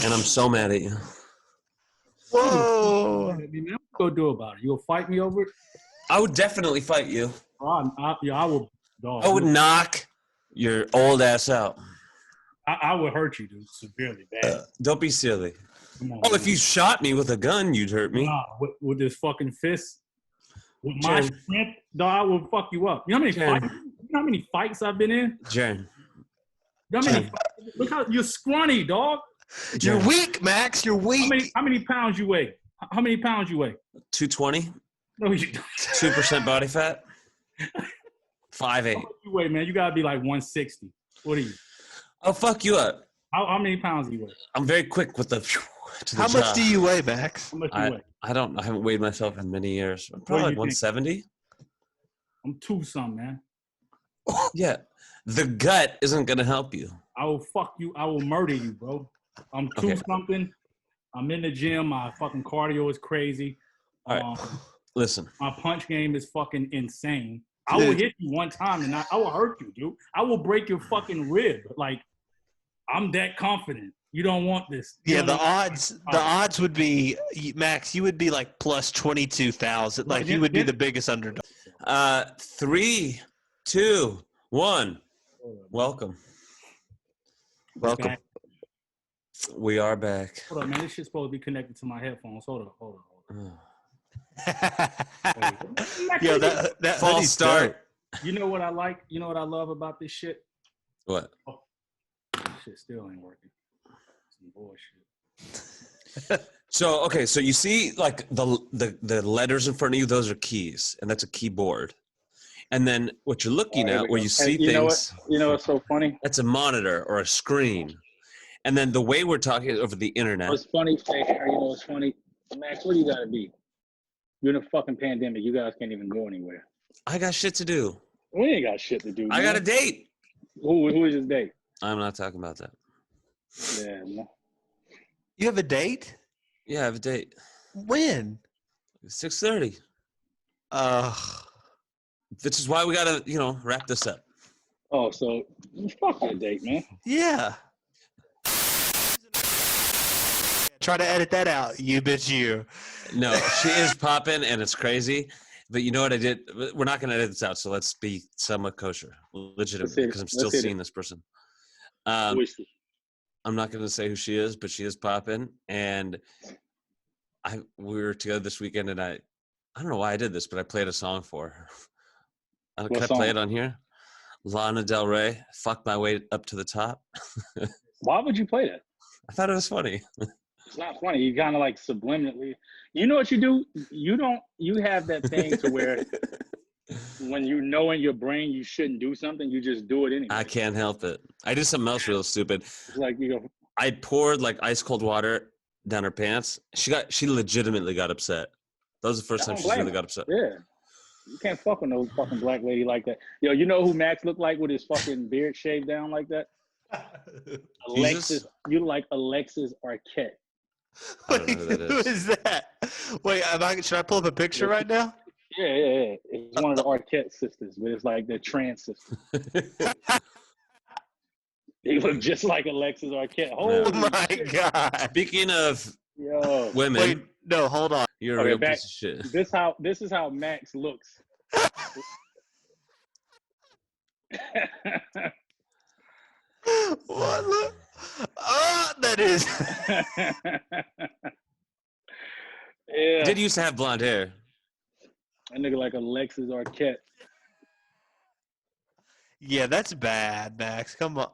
And I'm so mad at you. Whoa! I mean, what you gonna do about it? You'll fight me over it? I would definitely fight you. I will. Dog, I would knock your old ass out. I would hurt you, dude, severely bad. Don't be silly. Come on, Oh, man. if you shot me with a gun, you'd hurt me. Nah, with this fucking fist, with my strength, dog, I will fuck you up. You know how many fights I've been in? Jarren. You know how many look how you're scrawny, dog. You're weak, Max. You're weak. How many pounds you weigh? How many pounds you weigh? 220. No, you don't. 2% body fat. 5'8". How much you weigh, man? You gotta be like 160. What are you? I'll fuck you up. How many pounds do you weigh? I'm very quick with the. How much do you weigh, Max? How much you weigh? I haven't weighed myself in many years. I'm probably like 170. I'm 2-something, man. Yeah. The gut isn't gonna help you. I will fuck you. I will murder you, bro. I'm 2-something. I'm in the gym. My fucking cardio is crazy. All right. Listen. My punch game is fucking insane. I will hit you one time and I will hurt you, dude. I will break your fucking rib. Like, I'm that confident. You don't want this. Yeah, the odds would be, Max, you would be like plus 22,000. Like, you would be the biggest underdog. 3, 2, 1. Welcome. Welcome. We are back. Hold on, man. This shit's supposed to be connected to my headphones. Hold on. Yo, that false start. You know what I like? You know what I love about this shit? What? Oh, this shit still ain't working. Some bullshit. So you see like the letters in front of you, those are keys, and that's a keyboard. And then what you're looking at, where you see things. You know what's so funny? That's a monitor or a screen. And then the way we're talking over the internet. What's funny, you know what's funny? Max, what do you gotta be? You're in a fucking pandemic. You guys can't even go anywhere. I got shit to do. We ain't got shit to do, man. I got a date. Who is his date? I'm not talking about that. Yeah, no. You have a date? Yeah, I have a date. When? 6:30. Which is why we gotta, wrap this up. Oh, so fuck your date, man. Yeah. Try to edit that out, you bitch, you. No, she is popping, and it's crazy. But you know what I did? We're not going to edit this out, so let's be somewhat kosher, legitimate, because I'm still seeing this person. I'm not going to say who she is, but she is popping. And we were together this weekend, and I don't know why I did this, but I played a song for her. Can I play it on here? Lana Del Rey, Fuck My Way Up to the Top. Why would you play that? I thought it was funny. It's not funny. You kind of like subliminally. You know what you do? You have that thing to where when you know in your brain you shouldn't do something, you just do it anyway. I can't help it. I did something else real stupid. It's like you go. I poured like ice cold water down her pants. She legitimately got upset. That was the first time she really got upset. Yeah. You can't fuck with no fucking black lady like that. Yo, you know who Max looked like with his fucking beard shaved down like that? Alexis. You like Alexis Arquette. Wait, who is that? Wait, should I pull up a picture right now? Yeah. It's one of the Arquette sisters, but it's like the trans sister. He look just like Alexis Arquette. Oh my God. Speaking of women. Wait, no, hold on. You're a real piece of shit. This is how Max looks. What? Look. Oh, that is. Yeah. Did used to have blonde hair. That nigga like Alexis Arquette. Yeah, that's bad, Max. Come on.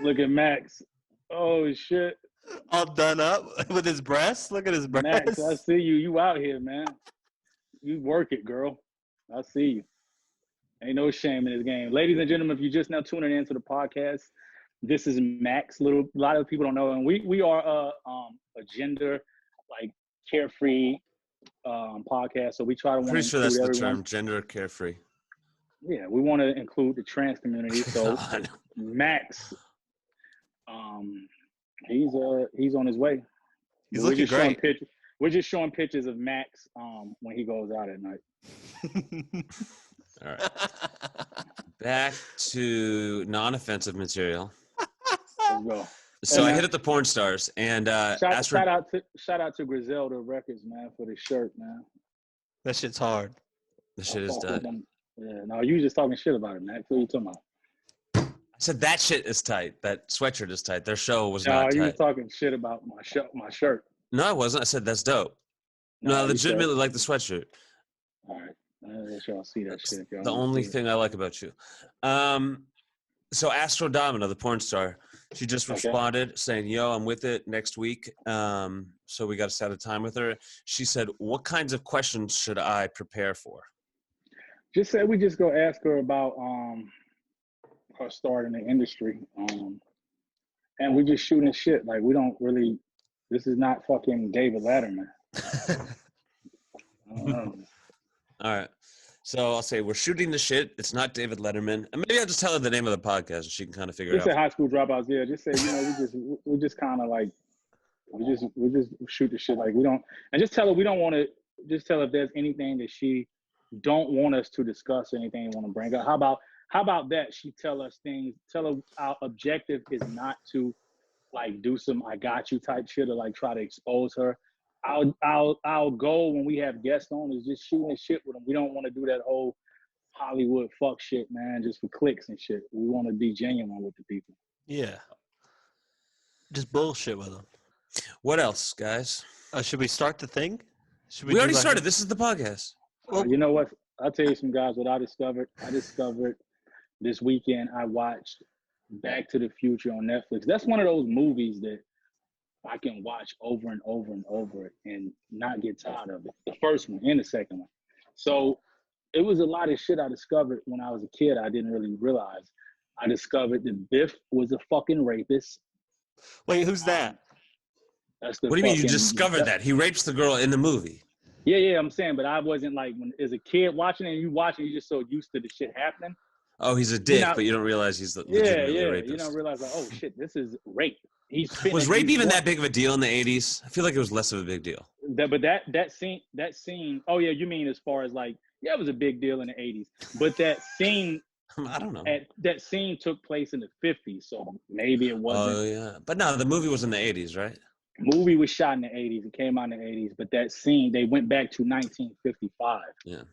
Look at Max. Oh shit. All done up with his breasts. Look at his breasts. Max, I see you. You out here, man. You work it, girl. I see you. Ain't no shame in this game. Ladies and gentlemen, if you're just now tuning into the podcast, this is Max. A lot of people don't know, and we are a gender like carefree podcast. So we try to. Pretty sure that's the term, gender carefree. Yeah, we want to include the trans community. So Max, he's on his way. He's looking great. We're just showing pictures of Max when he goes out at night. All right. Back to non-offensive material. Let's go. So I hit up the porn stars and shout out to Griselda Records, man, for the shirt, man. That shit's hard. The shit is tight. Yeah, no, you just talking shit about it, man. What are you talking about? I said that shit is tight. That sweatshirt is tight. Their show was not tight. No, you was talking shit about my shirt. No, I wasn't. I said that's dope. No, I legitimately like the sweatshirt. All right. I'll see that shit. The only thing I like about you. So Astro Domino, the porn star, she just responded saying, yo, I'm with it next week. So we got to set a time with her. She said, what kinds of questions should I prepare for? Just say we just go ask her about her start in the industry. And we just shooting shit. Like, we don't really, this is not fucking David Letterman. I don't know. All right. So I'll say we're shooting the shit. It's not David Letterman. And maybe I'll just tell her the name of the podcast and she can kind of figure it out. Just say High School Dropouts. Yeah, just say, we just kind of like, we just shoot the shit. Like, we don't, and just tell her we don't want to, just tell her if there's anything that she don't want us to discuss or anything you want to bring up. How about that? She tell us things, tell her our objective is not to like do some I got you type shit or like try to expose her. Our goal when we have guests on is just shooting the shit with them. We don't want to do that whole Hollywood fuck shit, man, just for clicks and shit. We want to be genuine with the people. Yeah. Just bullshit with them. What else, guys? Should we start the thing? We already started. This is the podcast. Well, you know what? I'll tell you some guys what I discovered. This weekend I watched Back to the Future on Netflix. That's one of those movies that I can watch over and over and over and not get tired of it. The first one and the second one. So it was a lot of shit I discovered when I was a kid I didn't really realize. I discovered that Biff was a fucking rapist. Wait, who's that? What do you mean you discovered that? He rapes the girl in the movie. Yeah, I'm saying, but I wasn't like, when as a kid watching it and you're just so used to the shit happening. Oh, he's a dick, but you don't realize he's the legitimately rapist. You don't realize, like, oh shit, this is rape. Was rape even that big of a deal in the 80s? I feel like it was less of a big deal. But that scene. Oh yeah, you mean as far as like, yeah, it was a big deal in the 80s. But that scene, I don't know. That scene took place in the 50s, so maybe it wasn't. Oh yeah, but no, the movie was in the 80s, right? Movie was shot in the 80s. It came out in the 80s, but that scene they went back to 1955. Yeah.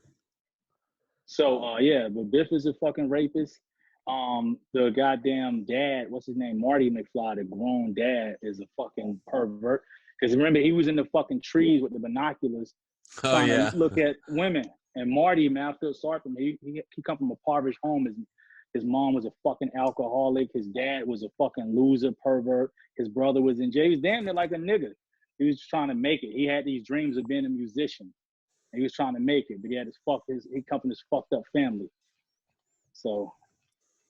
So but Biff is a fucking rapist. The goddamn dad, what's his name? Marty McFly, the grown dad, is a fucking pervert. Because remember, he was in the fucking trees with the binoculars trying to look at women. And Marty, man, I feel sorry for him. He come from a impoverished home. His mom was a fucking alcoholic. His dad was a fucking loser, pervert. His brother was in jail. He was damn near like a nigga. He was trying to make it. He had these dreams of being a musician. He was trying to make it, but he had he come from this fucked up family. So,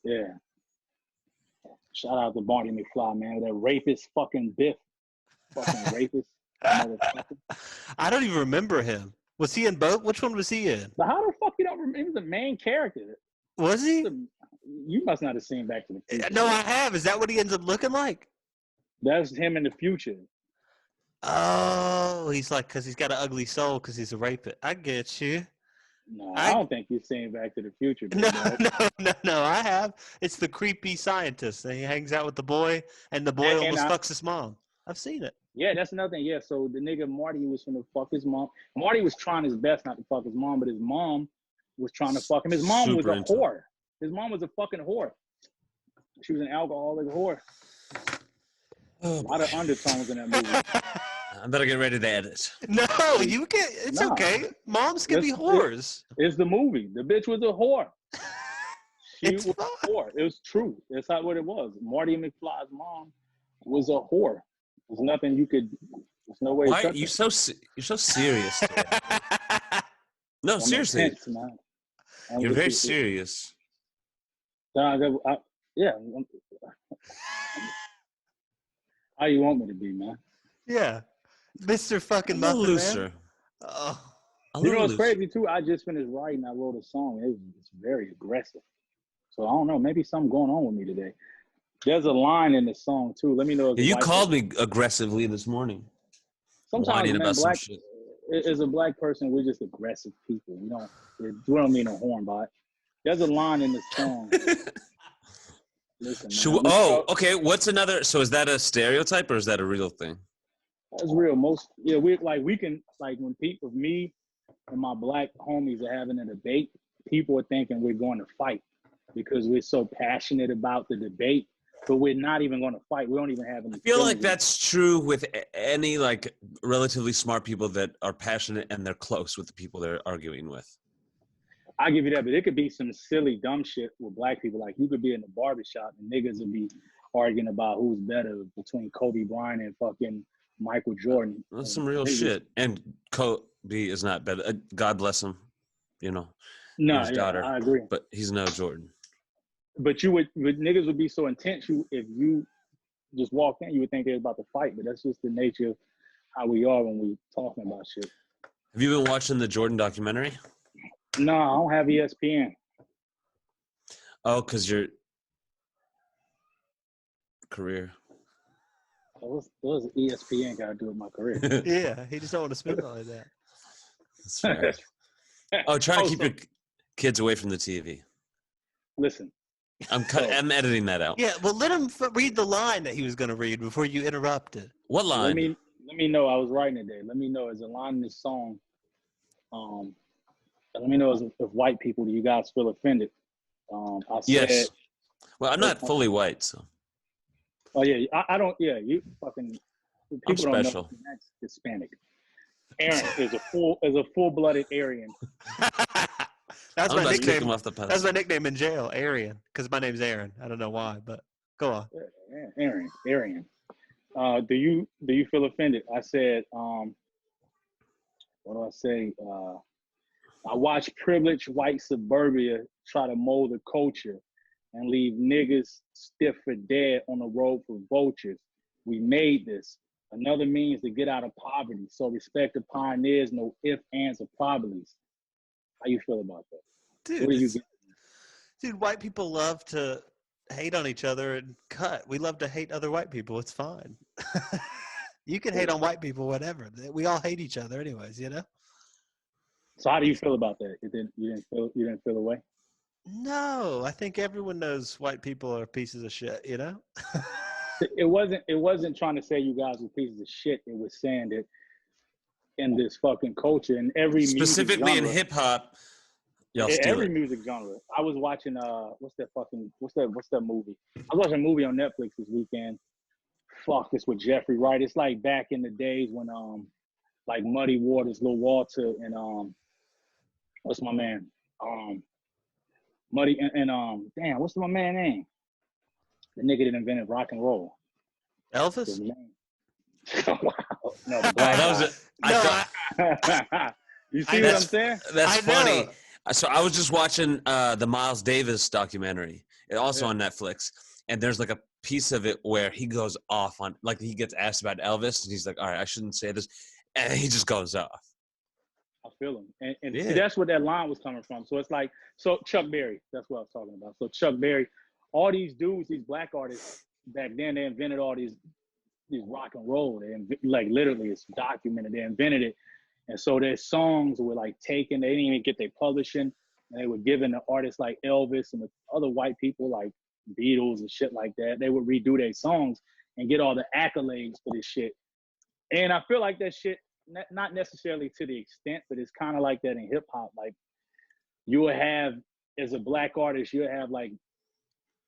yeah. Shout out to Marty McFly, man. That rapist fucking Biff. Fucking rapist. I don't even remember him. Was he in both? Which one was he in? But how the fuck you don't remember? He was the main character. Was he? You must not have seen Back to the Future. No, I have. Is that what he ends up looking like? That's him in the future. Oh, he's like, because he's got an ugly soul because he's a rapist. I get you. No, I don't think you've seen Back to the Future. No, I have. It's the creepy scientist, and he hangs out with the boy, and the boy almost fucks his mom. I've seen it. Yeah, that's another thing. Yeah, so the nigga Marty was gonna fuck his mom. Marty was trying his best not to fuck his mom, but his mom was trying to fuck him. His mom was a whore. His mom was a fucking whore. She was an alcoholic whore. A lot of undertones in that movie. I better get ready to edit. No, you can't. It's okay. Moms can be whores. It's the movie. The bitch was a whore. She was a whore. It was true. That's not what it was. Marty McFly's mom was a whore. There's nothing you could. There's no way. Why you're so serious? No, seriously. Intense, man. You're very serious. Yeah. How you want me to be, man? Yeah. Mr. fucking I'm Muffin, a loser. Man. Oh. You know what's crazy, too? I just finished writing. I wrote a song. It's very aggressive. So, I don't know. Maybe something going on with me today. There's a line in the song, too. Let me know. You called me aggressively this morning. Sometimes, man, as a black person, we're just aggressive people. We don't mean a horn by it. There's a line in the song. Listen, okay. What's another? So is that a stereotype or is that a real thing? That's real. We can when people, me and my black homies are having a debate, people are thinking we're going to fight because we're so passionate about the debate, but we're not even going to fight. We don't even have any. I feel like that's true with any like relatively smart people that are passionate and they're close with the people they're arguing with. I give you that, but it could be some silly, dumb shit with black people. Like you could be in the barbershop and niggas would be arguing about who's better between Kobe Bryant and fucking Michael Jordan. That's some real shit. And Kobe is not better. God bless him. You know, his daughter. I agree. But he's no Jordan. But niggas would be so intense. If you just walked in, you would think they was about to fight. But that's just the nature of how we are when we talking about shit. Have you been watching the Jordan documentary? No, I don't have ESPN. Oh, because your career. What does ESPN got to do with my career? Yeah, he just don't want to spend it like that. That's right. Try to keep your kids away from the TV. Listen. I'm editing that out. Yeah, well, let him read the line that he was going to read before you interrupted. What line? Let me know. I was writing today. Let me know. Is a line in this song. Let me know if white people, do you guys feel offended? I said, yes. Well, I'm not fully white, so. Oh yeah, I don't. Yeah, you fucking. People I'm don't special. know that's Hispanic. Aaron is a full-blooded Aryan. That's my nickname. That's my nickname in jail, Aryan, because my name's Aaron. I don't know why, but go on. Yeah, Aryan. Do you feel offended? I said, what do I say? I watch privileged white suburbia try to mold the culture and leave niggas stiff for dead on the road for vultures. We made this. Another means to get out of poverty. So respect the pioneers, no ifs, ands, or probablys. How you feel about that? Dude, white people love to hate on each other and cut. We love to hate other white people. It's fine. You can hate on white people, whatever. We all hate each other anyways, you know? So how do you feel about that? You didn't feel the way? No, I think everyone knows white people are pieces of shit, you know? It wasn't trying to say you guys were pieces of shit. It was saying that in this fucking culture and every specifically in hip hop, y'all steal every it. music genre. I was watching what's that movie? I was watching a movie on Netflix this weekend. Fuck, it's with Jeffrey Wright. It's like back in the days when like Muddy Waters, Lil Walter, and what's my man? Muddy and damn, what's my man name? The nigga that invented rock and roll. Elvis? Wow. No, the black You see what I'm saying? That's funny. So I was just watching the Miles Davis documentary, also on Netflix, and there's like a piece of it where he goes off on, like he gets asked about Elvis, and he's like, all right, I shouldn't say this, and he just goes off. I feel him. And see, that's where that line was coming from. So it's like, Chuck Berry, that's what I was talking about. So Chuck Berry, all these dudes, these black artists, back then they invented all these rock and roll. Like literally it's documented. They invented it. And so their songs were like taken, they didn't even get their publishing. And they were given to artists like Elvis and the other white people like Beatles and shit like that. They would redo their songs and get all the accolades for this shit. And I feel like that shit, not necessarily to the extent, but it's kind of like that in hip hop. Like you will have, as a black artist, you'll have like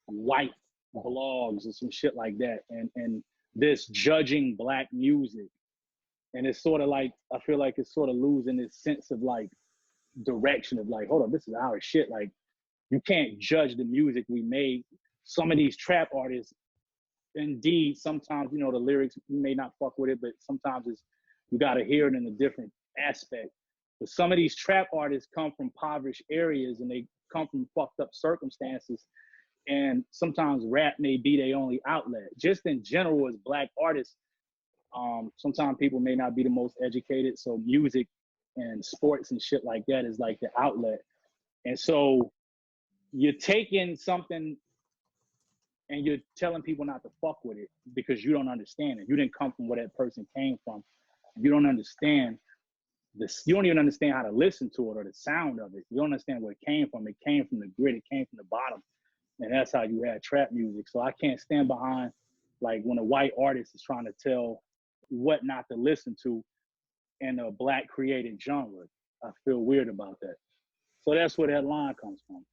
white blogs and some shit like that. And this judging black music. And it's sort of like, I feel like it's sort of losing this sense of like direction of like, hold on, this is our shit. Like you can't judge the music we made. Some of these trap artists, indeed, sometimes, you know, the lyrics, you may not fuck with it, but sometimes you got to hear it in a different aspect. But some of these trap artists come from impoverished areas and they come from fucked up circumstances. And sometimes rap may be their only outlet. Just in general, as black artists, sometimes people may not be the most educated. So music and sports and shit like that is like the outlet. And so you're taking something and you're telling people not to fuck with it because you don't understand it. You didn't come from where that person came from. You don't understand this. You don't even understand how to listen to it or the sound of it. You don't understand where it came from. It came from the grit. It came from the bottom. And that's how you had trap music. So I can't stand behind, like, when a white artist is trying to tell what not to listen to in a black created genre. I feel weird about that. So that's where that line comes from.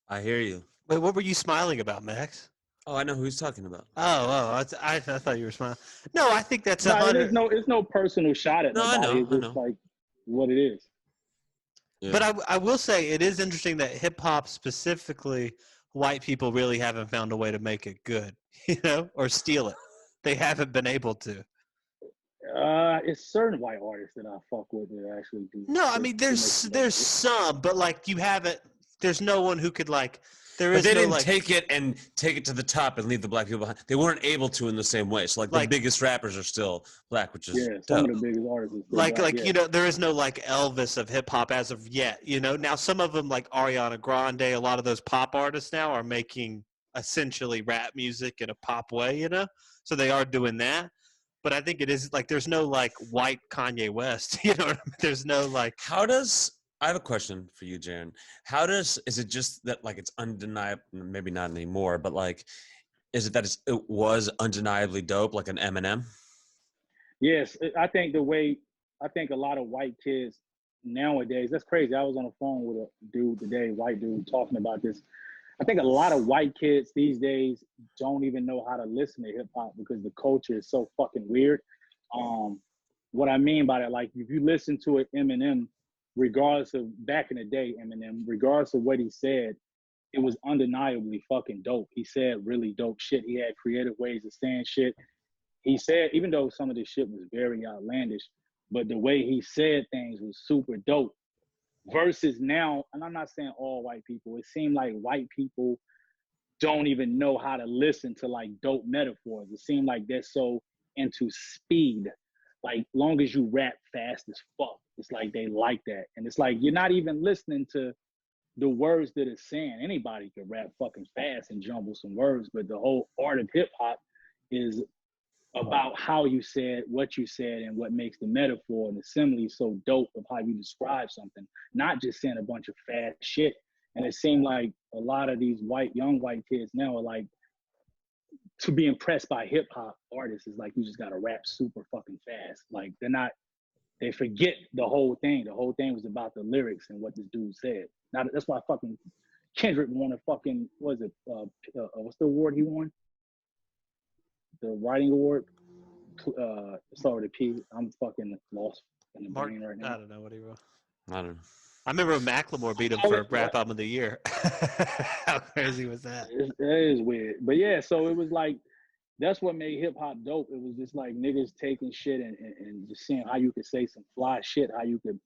I hear you. Wait, what were you smiling about, Max? Oh, I know who he's talking about. I thought you were smiling. No, I think that's it's no personal shot at nobody. I know, it's just like what it is. Yeah. But I will say it is interesting that hip hop specifically, white people really haven't found a way to make it good, or steal it. They haven't been able to. It's certain white artists that I fuck with that actually do. No, I mean there's some, but like you haven't. There's no one who could like. But they didn't take it to the top and leave the black people behind. They weren't able to in the same way. So the biggest rappers are still black, which is some of the biggest artists. There is no like Elvis of hip hop as of yet. Now some of them like Ariana Grande, a lot of those pop artists now are making essentially rap music in a pop way. So they are doing that. But I think it is like there's no like white Kanye West. There's no like. I have a question for you, Jarren. Is it just that like it's undeniable, maybe not anymore, but like, is it that it was undeniably dope, like an Eminem? Yes, I think a lot of white kids nowadays, that's crazy. I was on the phone with a dude today, white dude, talking about this. I think a lot of white kids these days don't even know how to listen to hip hop because the culture is so fucking weird. What I mean by that, like if you listen to it, Eminem, regardless of back in the day, Eminem, regardless of what he said, it was undeniably fucking dope. He said really dope shit. He had creative ways of saying shit. He said, even though some of this shit was very outlandish, but the way he said things was super dope. Versus now, and I'm not saying all white people, it seemed like white people don't even know how to listen to like dope metaphors. It seemed like they're so into speed. Like, long as you rap fast as fuck, it's like they like that. And it's like, you're not even listening to the words that it's saying. Anybody could rap fucking fast and jumble some words, but the whole art of hip hop is about how you said, what you said, and what makes the metaphor and the simile so dope of how you describe something, not just saying a bunch of fast shit. And it seemed like a lot of these young white kids now are like, to be impressed by hip hop artists is like, you just gotta rap super fucking fast. Like they forget the whole thing. The whole thing was about the lyrics and what this dude said. Now that's why fucking Kendrick won a fucking, what's the award he won? The writing award. Start with a P. I'm fucking lost in the brain right now. I don't know what he wrote. I don't know. I remember Macklemore beat him for Rap Album of the Year. How crazy was that? That is weird. But yeah, so it was like, that's what made hip hop dope. It was just like niggas taking shit and just seeing how you could say some fly shit, how you could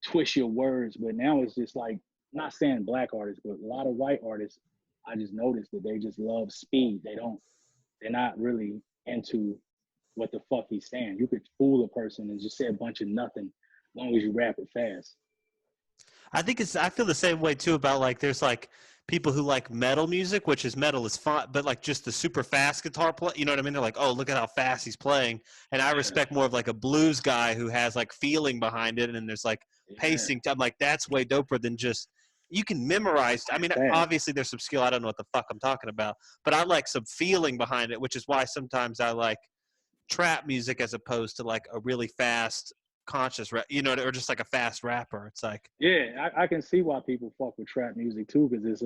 twist your words. But now it's just like, I'm not saying black artists, but a lot of white artists, I just noticed that they just love speed. They're not really into what the fuck he's saying. You could fool a person and just say a bunch of nothing as long as you rap it fast. I feel the same way too about like there's like people who like metal music, which is metal is fun, but like just the super fast guitar play, you know what I mean? They're like, oh, look at how fast he's playing. And I respect more of like a blues guy who has like feeling behind it and there's like pacing. I'm like, that's way doper than just, you can memorize. I mean, obviously there's some skill. I don't know what the fuck I'm talking about, but I like some feeling behind it, which is why sometimes I like trap music as opposed to like a really fast conscious rap, or just like a fast rapper. It's like, yeah, I can see why people fuck with trap music too, because it's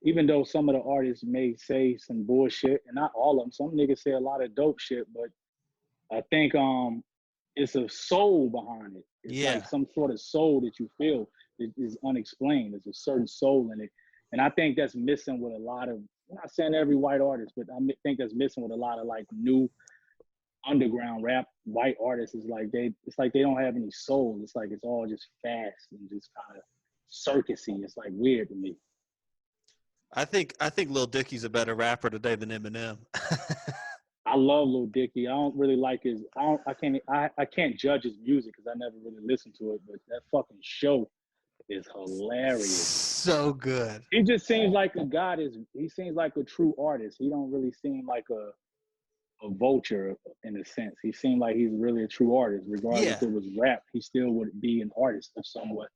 even though some of the artists may say some bullshit, and not all of them, some niggas say a lot of dope shit, but I think it's a soul behind it. It's like some sort of soul that you feel is unexplained. There's a certain soul in it, and I think that's missing with a lot of, I'm not saying every white artist, but I think that's missing with a lot of like new underground rap white artists. Is like it's like they don't have any soul. It's like it's all just fast and just kind of circusy. It's like weird to me. I think Lil Dicky's a better rapper today than Eminem. I love Lil Dicky. I don't really like his. I can't judge his music because I never really listened to it. But that fucking show is hilarious. So good. He just seems like a god. He seems like a true artist. He don't really seem like a vulture in a sense. He seemed like he's really a true artist. Regardless if it was rap, he still would be an artist of somewhat.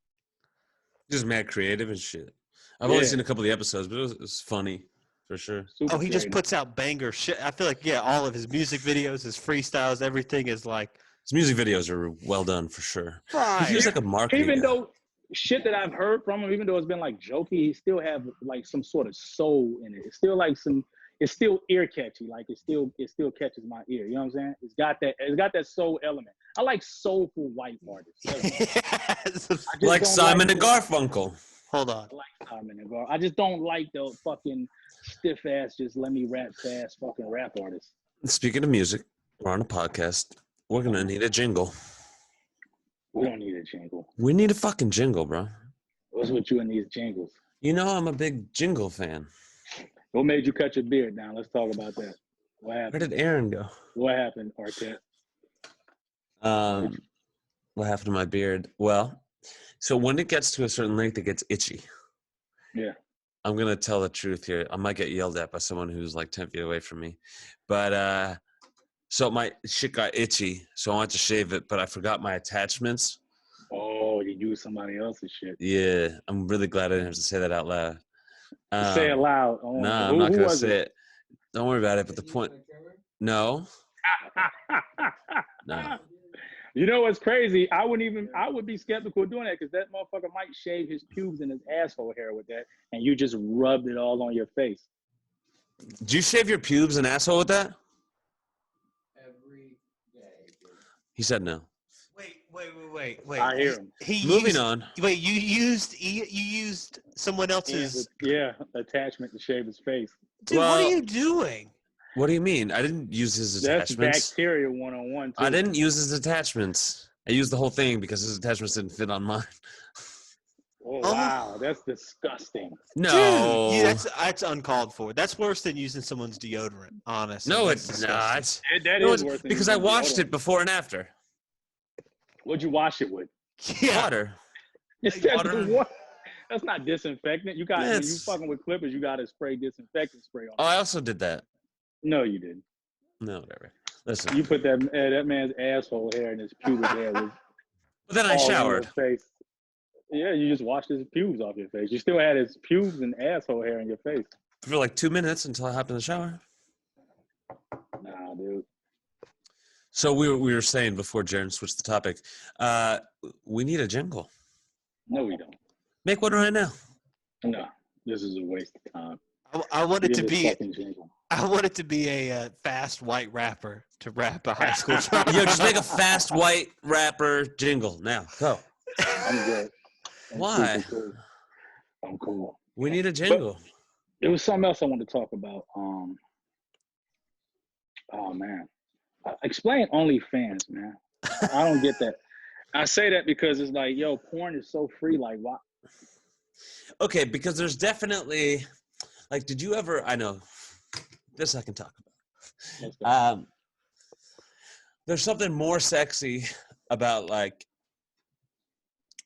Just mad creative and shit. I've only seen a couple of the episodes, but it was funny for sure. Super he just creative. puts out banger shit. I feel like all of his music videos, his freestyles, everything is like. His music videos are well done for sure. Right. He was like a marketing Even guy. though shit that I've heard from him, even though it's been like jokey, he still have like some sort of soul in it. It's still like it's still ear catchy. Like it still catches my ear. You know what I'm saying? It's got that soul element. I like soulful white artists. Like Simon and Garfunkel. Hold on. I like Simon and Gar. I just don't like the fucking stiff ass, just let me rap fast fucking rap artists. Speaking of music, we're on a podcast. We're gonna need a jingle. We don't need a jingle. We need a fucking jingle, bro. What's with you and these jingles? You know I'm a big jingle fan. What made you cut your beard down? Let's talk about that. What happened? Where did Aaron go? What happened, Arquette? What happened to my beard? Well, so when it gets to a certain length, it gets itchy. Yeah. I'm gonna tell the truth here. I might get yelled at by someone who's like 10 feet away from me, but so my shit got itchy, so I wanted to shave it, but I forgot my attachments. Oh, you used somebody else's shit. Yeah, I'm really glad I didn't have to say that out loud. Say it loud. Nah, I'm not gonna say it. Don't worry about it. But the point, no. No. You know what's crazy? I would be skeptical of doing that because that motherfucker might shave his pubes and his asshole hair with that, and you just rubbed it all on your face. Do you shave your pubes and asshole with that? Every day. He said no. Wait. I hear him. Moving on. Wait, you used someone else's Attachment to shave his face. Dude, Well, what are you doing? What do you mean? I didn't use his That's attachments. bacteria 101. I didn't use his attachments. I used the whole thing because his attachments didn't fit on mine. Oh wow, that's disgusting. No. Dude, that's uncalled for. That's worse than using someone's deodorant, honestly. No, That's it's disgusting. not. That No, is it's worse than because I using washed deodorant. it before and after. What'd you wash it with? Yeah. Water. Water. That's not disinfectant. You got when you It's- fucking with clippers, you got to spray disinfectant spray on. Oh, I also did that. No, you didn't. No, whatever. Listen. You put that man's asshole hair and his pubic hair was But then I all on showered. your face. Yeah, you just washed his pubes off your face. You still had his pubes and asshole hair in your face. For like 2 minutes until I hopped in the shower. Nah, dude. So we were saying before Jarren switched the topic, we need a jingle. No, we don't. Make one right now. No, this is a waste of time. I want it to Give this be. fucking jingle. I want it to be a fast white rapper to rap a high school song. Yo, just make a fast white rapper jingle now. Go. I'm good. I'm Why? super cool. I'm cool. We need a jingle. There was something else I wanted to talk about. Oh man, explain OnlyFans, man. I don't get that. I say that because it's like, yo, porn is so free. Like, why? Okay, because there's definitely, like, did you ever? I know this I can talk about. There's something more sexy about like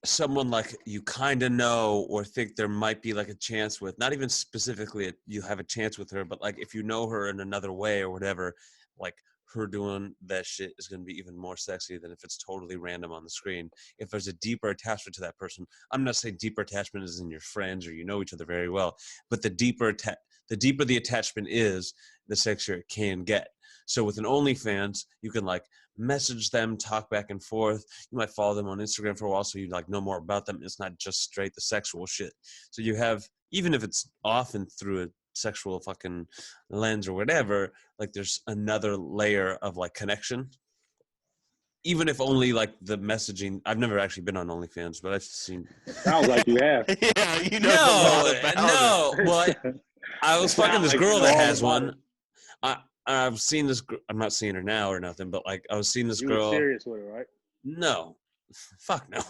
someone like you kind of know or think there might be like a chance with, not even specifically you have a chance with her, but like if you know her in another way or whatever, like her doing that shit is going to be even more sexy than if it's totally random on the screen. If there's a deeper attachment to that person, I'm not saying deeper attachment is in your friends or you know each other very well, but the deeper the attachment is, the sexier it can get. So with an OnlyFans, you can like message them, talk back and forth. You might follow them on Instagram for a while so you like know more about them. It's not just straight the sexual shit. So you have, even if it's often through a sexual fucking lens or whatever, like there's another layer of like connection. Even if only like the messaging. I've never actually been on OnlyFans, but I've seen. Sounds like you have. Yeah, you know a lot about No. Well, I was fucking this girl that has one. It. I've seen this. I'm not seeing her now or nothing, but like I was seeing this You girl. were serious with her, right? No, fuck no.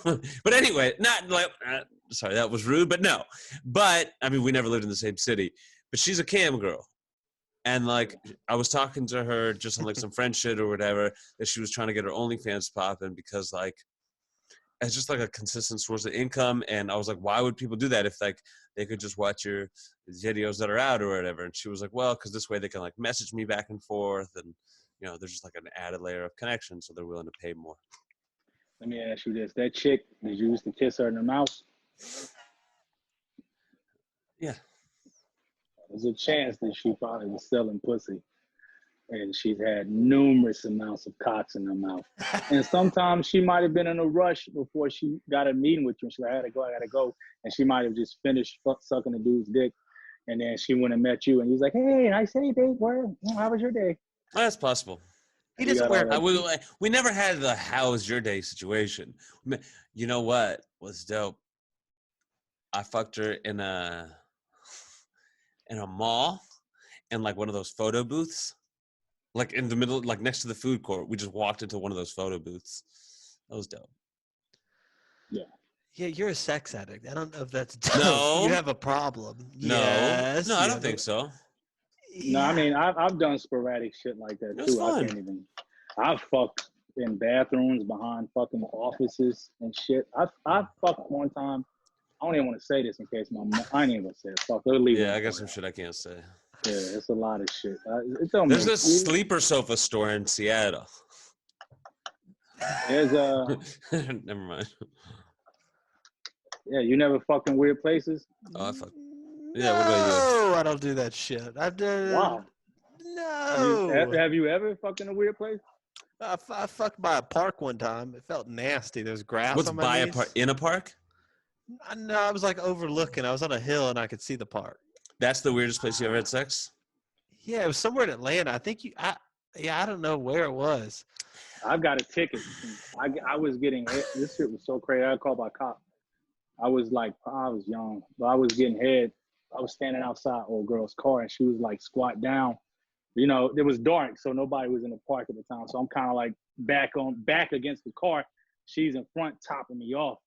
But anyway, not like. Sorry, that was rude, but no. But I mean, we never lived in the same city. But she's a cam girl, and like I was talking to her just on like some friend shit or whatever, that she was trying to get her OnlyFans popping because like it's just like a consistent source of income. And I was like, why would people do that if like they could just watch your videos that are out or whatever? And she was like, well, because this way they can like message me back and forth, and you know, there's just like an added layer of connection, so they're willing to pay more. Let me ask you this: that chick, did you used to kiss her in the mouth? Yeah. There's a chance that she probably was selling pussy, and she's had numerous amounts of cocks in her mouth. And sometimes she might have been in a rush before she got a meeting with you. And she's like, I gotta go. And she might have just finished sucking the dude's dick. And then she went and met you, and he's like, hey, nice day, babe. How was your day? That's possible. He doesn't wear. We never had the "How was your day" situation. You know what was dope? I fucked her in a mall, in like one of those photo booths, like in the middle, like next to the food court. We just walked into one of those photo booths. That was dope. Yeah. Yeah, you're a sex addict. I don't know if that's dope. No. You have a problem. No. Yes, no, I don't think so. No, I mean, I've done sporadic shit like that too. Fun. I can't even. I've fucked in bathrooms, behind fucking offices and shit. I fucked one time. I don't even want to say this in case I ain't even gonna say it. Fuck, they'll leave. Yeah, I got some shit I can't say. Yeah, it's a lot of shit. There's a sleeper sofa store in Seattle. There's Never mind. Yeah, you never fucking weird places? Oh, I fuck. Yeah, what about you? No, I don't do that shit. I've done. Wow. No. Have you ever fucked in a weird place? I fucked by a park one time. It felt nasty. There was grass What's on my by knees. a park? In a park? No, I was like overlooking. I was on a hill and I could see the park. That's the weirdest place you ever had sex? Yeah, it was somewhere in Atlanta. I think I don't know where it was. I've got a ticket. I was getting hit. This shit was so crazy. I called my cop. I was young, but I was getting head. I was standing outside old girl's car, and she was like squat down. You know, it was dark, so nobody was in the park at the time. So I'm kind of like back against the car. She's in front, topping me off.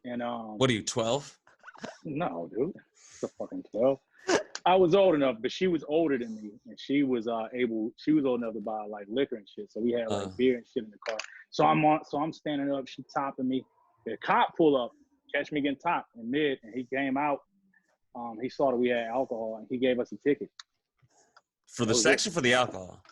And what are you, 12? No, dude, it's a fucking 12. I was old enough, but she was older than me, and she was She was old enough to buy like liquor and shit. So we had like beer and shit in the car. So I'm standing up. She topping me. The cop pull up, catch me getting topped in mid, and he came out. He saw that we had alcohol, and he gave us a ticket. For the sex or for the alcohol?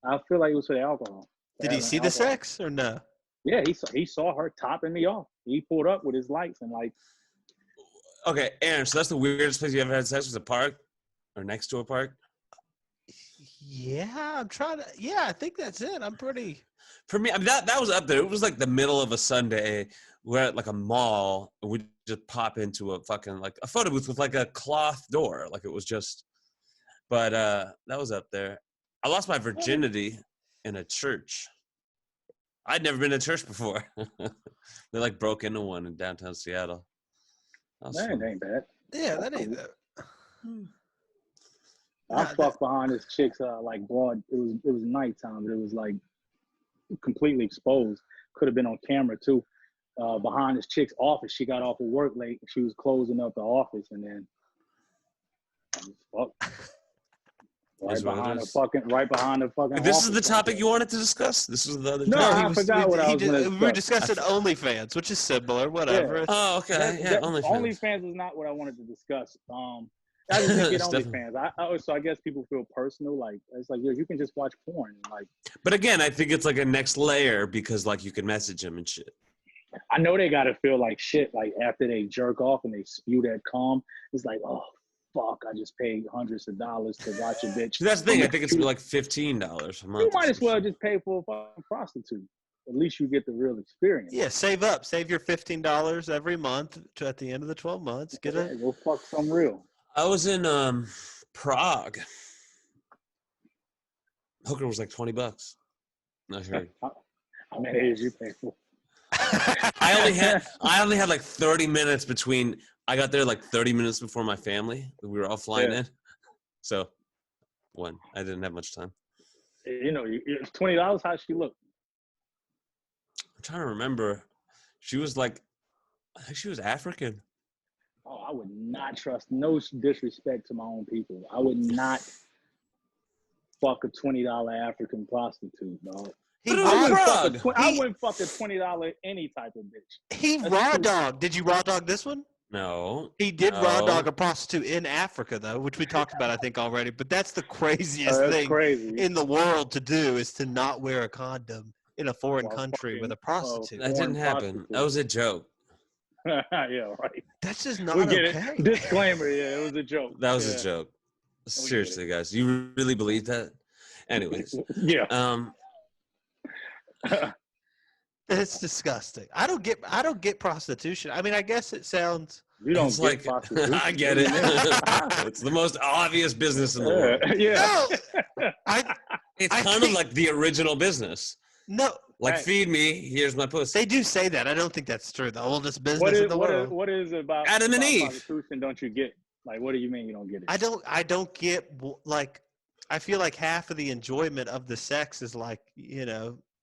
I feel like it was for the alcohol. Did he see the sex or no? Yeah, he saw her topping me off. He pulled up with his lights and like. Okay, Aaron. So that's the weirdest place you ever had sex, was a park, or next to a park? Yeah, I'm trying to. Yeah, I think that's it. I'm pretty. For me, I mean, that was up there. It was like the middle of a Sunday. We're at like a mall, and we just pop into a fucking like a photo booth with like a cloth door, like it was just. But that was up there. I lost my virginity in a church. I'd never been to church before. They like broke into one in downtown Seattle. That ain't bad. Yeah, that ain't that. I fucked behind this chick's like broad. It was nighttime, but it was like completely exposed. Could have been on camera too. Behind this chick's office, she got off of work late. She was closing up the office, and then I just fucked. Right behind the fucking. This is the topic you wanted to discuss. This was the other. No, topic. I forgot what I was going to discuss. We were discussing OnlyFans, which is similar. Whatever. Yeah. Oh, okay. OnlyFans is not what I wanted to discuss. I just didn't get OnlyFans. So I guess people feel personal. Like it's like you can just watch porn. Like. But again, I think it's like a next layer because like you can message them and shit. I know they gotta feel like shit. Like after they jerk off and they spew that cum, it's like, oh fuck! I just paid hundreds of dollars to watch a bitch. That's the thing. I think it's like $15 a month. You might as well just pay for a fucking prostitute. At least you get the real experience. Yeah, save up. Save your $15 every month at the end of the 12 months. Go fuck some real. I was in Prague. Hooker was like $20. Not sure. How many days you pay for? I only had like 30 minutes between. I got there like 30 minutes before my family. We were all flying in, so I didn't have much time. You know, it's $20. How'd she look? I'm trying to remember. She was like, I think she was African. Oh, I would not trust. No disrespect to my own people. I would not fuck a $20 African prostitute, dog. I wouldn't fuck a $20 any type of bitch. He raw dog. Did you raw dog this one? No. He did raw dog a prostitute in Africa, though, which we talked about, I think, already. But that's the craziest thing in the world to do is to not wear a condom in a foreign country with a prostitute. That didn't happen. That was a joke. Yeah, right. That's just not We get okay. it. Disclaimer. Yeah, it was a joke. That was a joke. Seriously, guys, you really believe that? Anyways, yeah. It's disgusting. I don't get prostitution. I mean, I guess it sounds. You don't it's get like prostitution. I get it. It's the most obvious business in the world. Yeah. No, It's kind of like the original business. No, like feed me. Here's my pussy. They do say that. I don't think that's true. The oldest business in the world. What is it about Adam and Eve? Prostitution? Don't you get? Like, what do you mean you don't get it? I don't get, like, I feel like half of the enjoyment of the sex is like,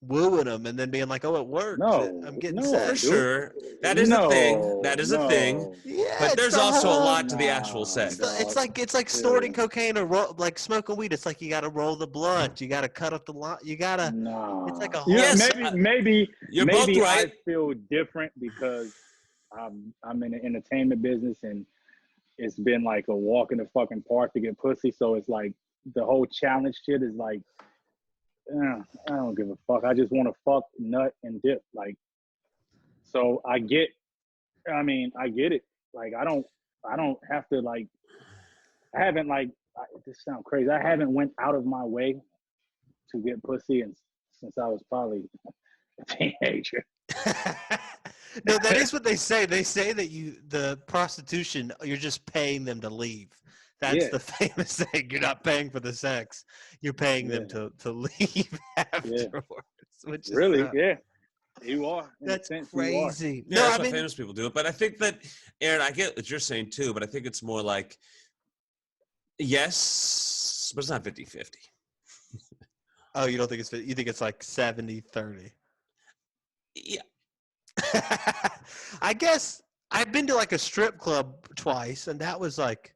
wooing them and then being like, oh, it works. No, I'm getting For sex. sure. That is a thing. That is a thing. Yeah, but there's also a lot to the actual sex. It's like snorting cocaine or like smoking weed. It's like you got to roll the blunt. You got to cut up the line. You got to. No. It's like a whole. Yes, maybe you're both right. I feel different because I'm in the entertainment business and it's been like a walk in the fucking park to get pussy. So it's like the whole challenge shit is like, I don't give a fuck. I just want to fuck, nut, and dip. Like, so I get it. Like, I don't have to, like, I haven't, like, this sounds crazy. I haven't went out of my way to get pussy since I was probably a teenager. No, that is what they say. They say that the prostitution, you're just paying them to leave. That's the famous thing. You're not paying for the sex. You're paying them to leave afterwards. Which is really? Yeah. You are. That's crazy. Yeah, that's why famous people do it. But I think that, Aaron, I get what you're saying too, but I think it's more like, yes, but it's not 50-50. Oh, you don't think it's 50? You think it's like 70-30? Yeah. I guess I've been to like a strip club twice, and that was like,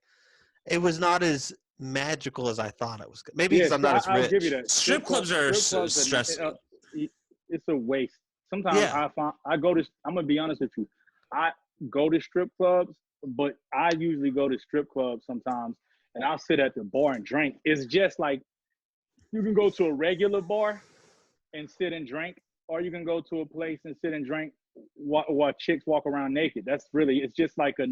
it was not as magical as I thought it was. Maybe because I'm not as rich. I'll give you that. Strip clubs are stressful. It's a waste. Sometimes I go to. I'm gonna be honest with you. I go to strip clubs, but I usually go to strip clubs sometimes, and I'll sit at the bar and drink. It's just like you can go to a regular bar and sit and drink, or you can go to a place and sit and drink while chicks walk around naked. That's really. It's just like a.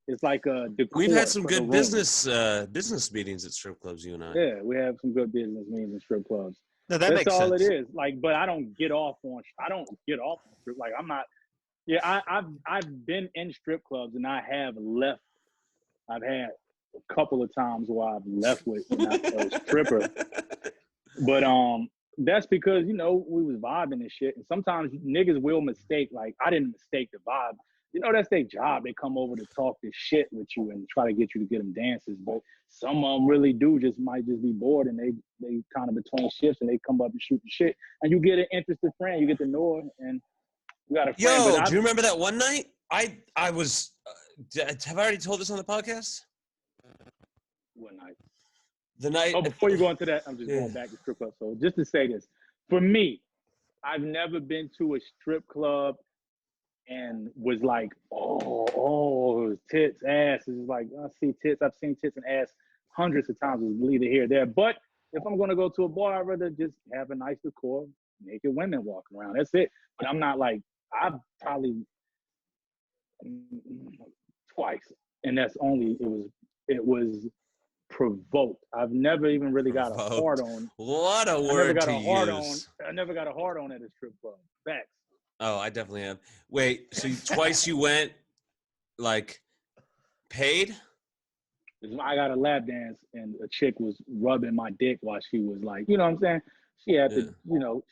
It's like a decor. We've had some good business meetings at strip clubs, you and I. Yeah, we have some good business meetings in strip clubs. No, that's makes all sense. It is. Like, but I don't get off on strip. Like, I'm not. Yeah, I've been in strip clubs and I have left. I've had a couple of times where I've left with a stripper, but that's because we was vibing and shit. And sometimes niggas will mistake. Like, I didn't mistake the vibe. That's their job. They come over to talk this shit with you and try to get you to get them dances. But some of them really might just be bored and they kind of between shifts and they come up and shoot the shit. And you get an interested friend. You get to know her and you got a friend. Yo, do you remember that one night? I was, have I already told this on the podcast? What night? The night. Oh, before you go into that, I'm just going back to strip club. So just to say this, for me, I've never been to a strip club and was like, oh, tits, ass. It's like, I see tits. I've seen tits and ass hundreds of times. It's neither here or there. But if I'm going to go to a bar, I'd rather just have a nice decor, naked women walking around. That's it. But I'm not like, I've probably twice. And that's only, it was provoked. I've never even really got a hard on. What a word to use. I never got a hard on at a strip club. Facts. Oh, I definitely have. Wait, so twice you went, like, paid? I got a lap dance and a chick was rubbing my dick while she was like, you know what I'm saying? She had to,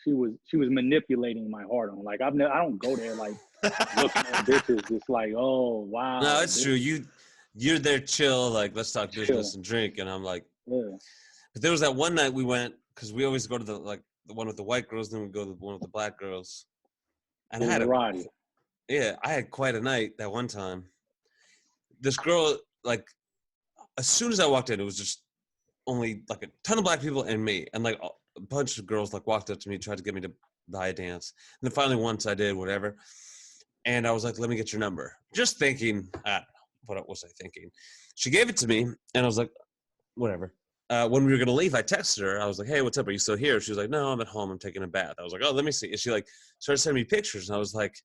she was manipulating my heart on. Like, I don't go there like looking at bitches just like, oh wow. No, it's true. You're there chill, like, let's talk business and drink, and I'm like, yeah. But there was that one night we went because we always go to the one with the white girls, then we go to the one with the black girls. And I had quite a night that one time. This girl, like, as soon as I walked in, it was just only like a ton of black people and me. And like a bunch of girls like walked up to me, tried to get me to buy a dance. And then finally once I did, whatever. And I was like, let me get your number. Just thinking, I don't know, what was I thinking? She gave it to me and I was like, whatever. When we were going to leave, I texted her. I was like, hey, what's up? Are you still here? She was like, no, I'm at home. I'm taking a bath. I was like, oh, let me see. And she like started sending me pictures. And I was like,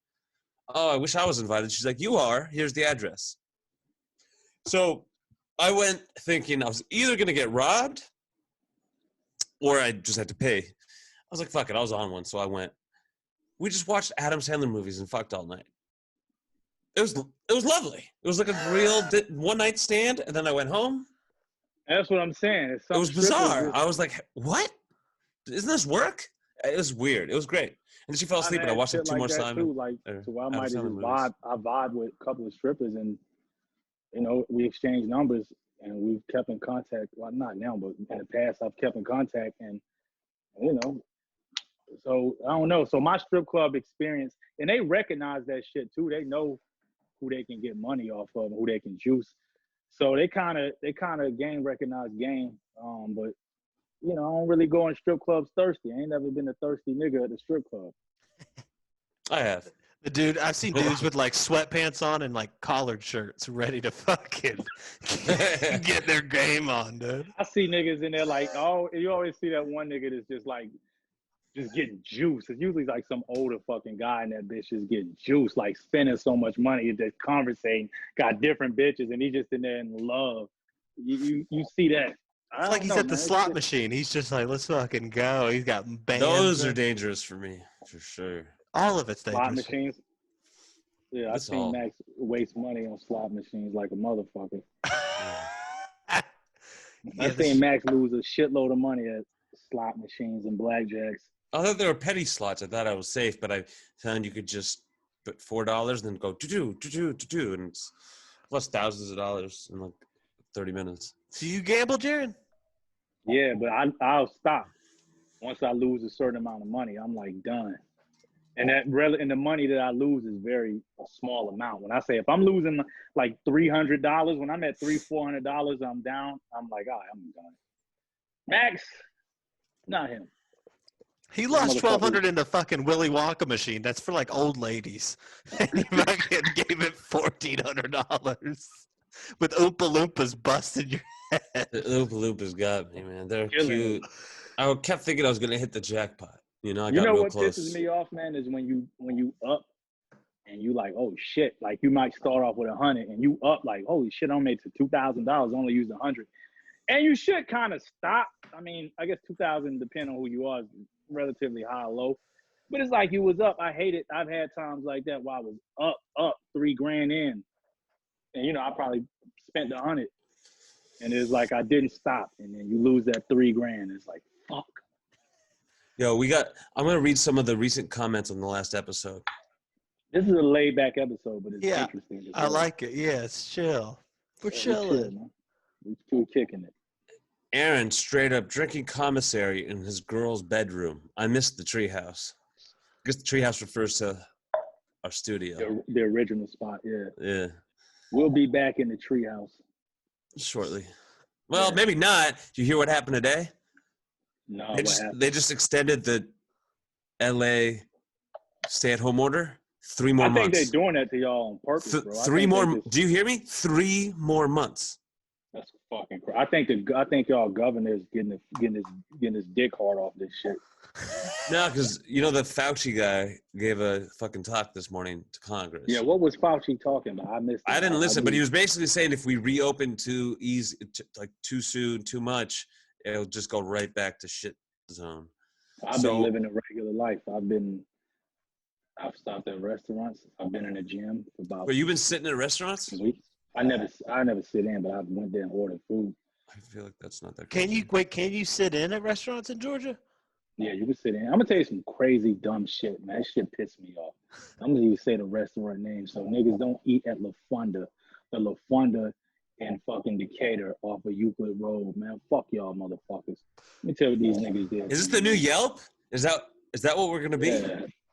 oh, I wish I was invited. She's like, you are. Here's the address. So I went thinking I was either going to get robbed or I just had to pay. I was like, fuck it. I was on one, so I went. We just watched Adam Sandler movies and fucked all night. It was lovely. It was like a real one night stand, and then I went home. That's what I'm saying. It was bizarre. I was like, what? Isn't this work? It was weird. It was great. And then she fell asleep, and I watched like 2 more times. So I might have just vibe. I vibe with a couple of strippers, and we exchanged numbers, and we've kept in contact. Well, not now, but in the past, I've kept in contact, and so I don't know. So my strip club experience, and they recognize that shit too. They know who they can get money off of, who they can juice. So they kind of recognize game. But I don't really go in strip clubs thirsty. I ain't never been a thirsty nigga at the strip club. I have. Dude, I've seen dudes with like sweatpants on and like collared shirts ready to fucking get their game on, dude. I see niggas in there like, oh, you always see that one nigga that's just getting juice. It's usually like some older fucking guy and that bitch is getting juice, like spending so much money, just conversating, got different bitches, and he just in there in love. You see that. It's like he's at the slot machine. He's just like, let's fucking go. He's got bands. Those are dangerous for me, for sure. All of it's dangerous. Slot machines. Yeah, I've seen Max waste money on slot machines like a motherfucker. I've seen Max lose a shitload of money at slot machines and blackjacks. I thought there were petty slots. I thought I was safe, but I found you could just put $4 and then go do, and it's plus thousands of dollars in like 30 minutes. Do you gamble, Jarren? Yeah, but I'll stop once I lose a certain amount of money. I'm like done, and the money that I lose is a small amount. When I say if I'm losing like $300, when I'm at $400, I'm down. I'm like, all right, I'm done. Max, not him. He lost $1,200 in the fucking Willy Wonka machine. That's for like old ladies. And he fucking gave it $1,400 with Oompa Loompas busting your head. The Oompa Loompas got me, man. They're cute. I kept thinking I was gonna hit the jackpot. I got real close. What pisses me off, man, is when you up and you like, oh shit, like you might start off with 100 and you up like, holy shit, I made to $2,000, only used 100, and you should kind of stop. I mean, I guess 2,000, depending on who you are, is relatively high or low, but it's like you was up. I hate it. I've had times like that where I was up $3,000 in, and I probably spent 100, and it's like I didn't stop, and then you lose that $3,000. It's like fuck. Yo, I'm gonna read some of the recent comments on the last episode. This is a laid back episode, but it's interesting. I like it. Yeah, it's chill. We're chilling. We're kicking it. Aaron straight up drinking commissary in his girl's bedroom. I missed the treehouse. I guess the treehouse refers to our studio. The original spot, yeah. Yeah. We'll be back in the treehouse shortly. Well, maybe not. Do you hear what happened today? No, they just extended the LA stay-at-home order 3 more months. I think they're doing that to y'all on purpose, bro. 3 more. Do you hear me? 3 more months. That's fucking crazy. I think y'all governor's getting his dick hard off this shit. No, because the Fauci guy gave a fucking talk this morning to Congress. Yeah, what was Fauci talking about? I missed it. I didn't listen, but he was basically saying if we reopen too easy, like too soon, too much, it'll just go right back to shit zone. I've been living a regular life. I've stopped at restaurants. I've been in the gym for about. But you've been sitting at restaurants? Weeks. I never sit in, but I went there and ordered food. I feel like that's not that. Can you sit in at restaurants in Georgia? Yeah, you can sit in. I'm gonna tell you some crazy dumb shit, man. That shit pissed me off. I'm gonna even say the restaurant name, so niggas don't eat at La Fonda. The La Fonda in fucking Decatur off of Euclid Road, man. Fuck y'all, motherfuckers. Let me tell you what these niggas did. Is this the new Yelp? Is that what we're gonna be?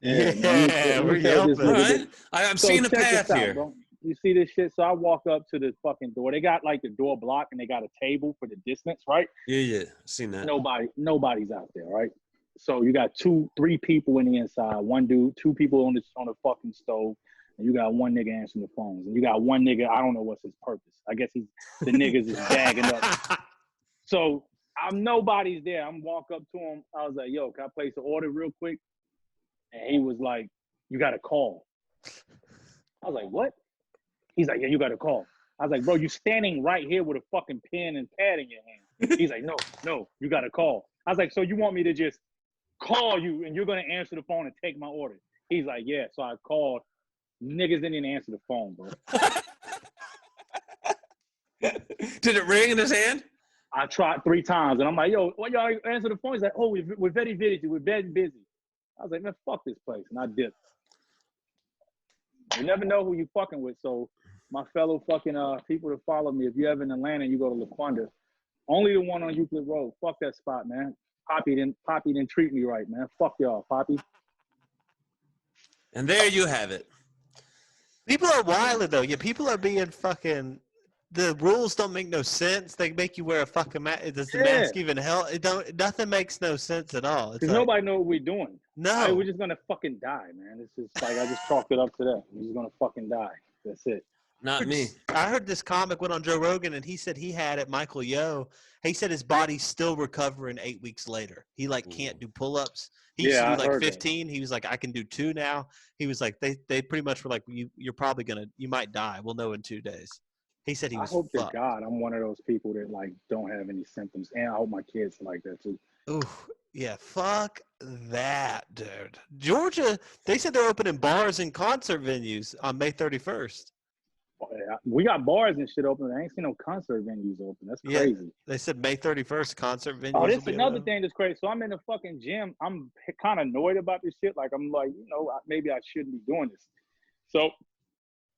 Yeah, we're Yelp. Right. I'm seeing a path here. Bro. You see this shit? So I walk up to the fucking door. They got like the door blocked and they got a table for the distance, right? Yeah. Seen that. Nobody's out there, right? So you got 2-3 people in the inside. One dude, 2 people on the fucking stove, and you got one nigga answering the phones. And you got one nigga, I don't know what's his purpose. I guess the niggas is bagging up. So nobody's there. I'm walk up to him. I was like, yo, can I place an order real quick? And he was like, you got to call. I was like, what? He's like, yeah, you got to call. I was like, bro, you standing right here with a fucking pen and pad in your hand. He's like, no, you got to call. I was like, so you want me to just call you and you're going to answer the phone and take my order? He's like, yeah. So I called. Niggas didn't even answer the phone, bro. Did it ring in his hand? I tried 3 times, and I'm like, yo, why y'all answer the phone? He's like, oh, we're very busy. We're very busy. I was like, man, fuck this place. And I dipped. You never know who you fucking with. So my fellow fucking people that follow me, if you're ever in Atlanta and you go to LaQuanda, only the one on Euclid Road. Fuck that spot, man. Poppy didn't treat me right, man. Fuck y'all, Poppy. And there you have it. People are wild though. Yeah, people are being fucking. The rules don't make no sense. They make you wear a fucking mask. Does the mask even help? Nothing makes no sense at all. Because like, nobody know what we're doing. No. We're just going to fucking die, man. It's just like, I just chalked it up to that. We're just going to fucking die. That's it. Not me. I heard this comic went on Joe Rogan, and he said he had it, Michael Yo. He said his body's still recovering 8 weeks later. He like can't do pull-ups. He used to do like 15. That. He was like, I can do 2 now. He was like, they pretty much were like, you're probably you might die. We'll know in 2 days. He said he was. I hope to God I'm one of those people that like don't have any symptoms, and I hope my kids are like that too. Ooh, yeah, fuck that, dude. Georgia, they said they're opening bars and concert venues on May 31st. We got bars and shit open. I ain't seen no concert venues open. That's crazy. Yeah, they said May 31st concert venues. Oh, this is another thing that's crazy. So I'm in the fucking gym. I'm kind of annoyed about this shit. Like I'm like, maybe I shouldn't be doing this. So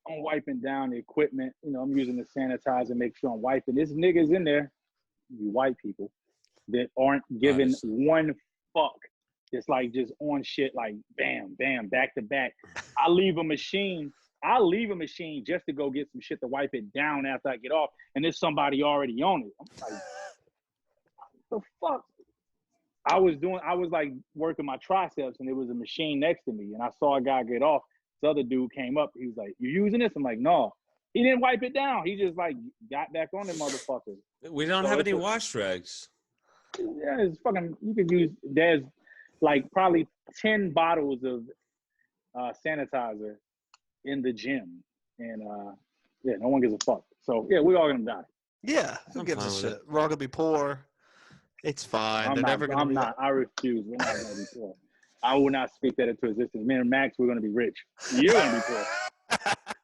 I'm wiping down the equipment. I'm using the sanitizer, make sure I'm wiping. There's niggas in there, you white people, that aren't giving one fuck. It's like just on shit, like bam, bam, back to back. I'll leave a machine just to go get some shit to wipe it down after I get off, and there's somebody already on it. I'm like, what the fuck? I was like working my triceps, and there was a machine next to me, and I saw a guy get off. This other dude came up. He was like, "You using this?" I'm like, "No." He didn't wipe it down. He just like got back on the motherfucker. We don't have any wash rags. Yeah, it's fucking. You could use. There's like probably 10 bottles of sanitizer in the gym, and no one gives a fuck. So yeah, we're all gonna die. Yeah, who gives a shit? We're all gonna be poor. It's fine. I'm not. I refuse. We're not gonna be poor. I will not speak that into existence. Me and Max, we're going to be rich. You're going to be poor.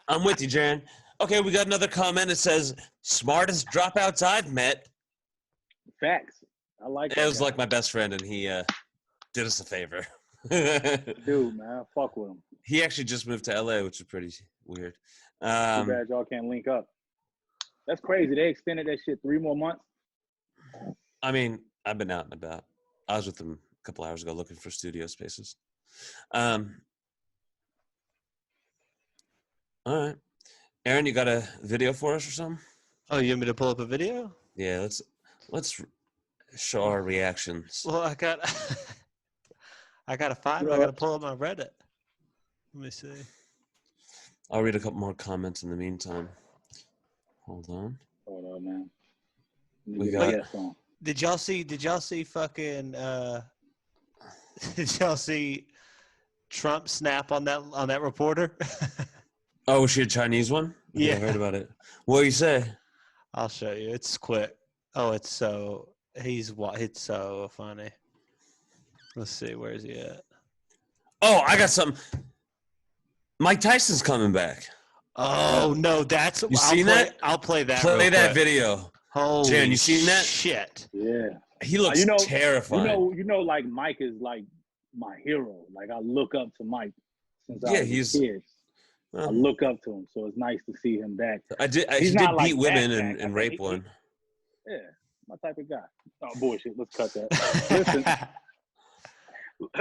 I'm with you, Jarren. Okay, we got another comment. It says, smartest dropouts I've met. Facts. I like it. It was like my best friend, and he did us a favor. Dude, man, fuck with him. He actually just moved to LA, which is pretty weird. Too bad y'all can't link up. That's crazy. They extended that shit 3 more months. I mean, I've been out and about. I was with them a couple hours ago looking for studio spaces. All right. Aaron, you got a video for us or something? Oh, you want me to pull up a video? Yeah, let's show our reactions. Well, I gotta find. I gotta pull up my Reddit. Let me see. I'll read a couple more comments in the meantime. Hold on, man. We got. Did y'all see fucking? Did y'all see Trump snap on that reporter? Oh, was she a Chinese one? Yeah, I heard about it. What do you say? I'll show you. It's quick. Oh, it's so funny. Let's see, where's he at? Oh, I got something. Mike Tyson's coming back. Oh no, that's you seen that? I'll play that. Play that video. Holy Jan, you seen that? Shit. Yeah. He looks terrifying. You know, like Mike is like my hero. Like I look up to Mike since I was a kid. I look up to him, so it's nice to see him back. He did beat women and rape one. Yeah, my type of guy. Oh, bullshit. Let's cut that.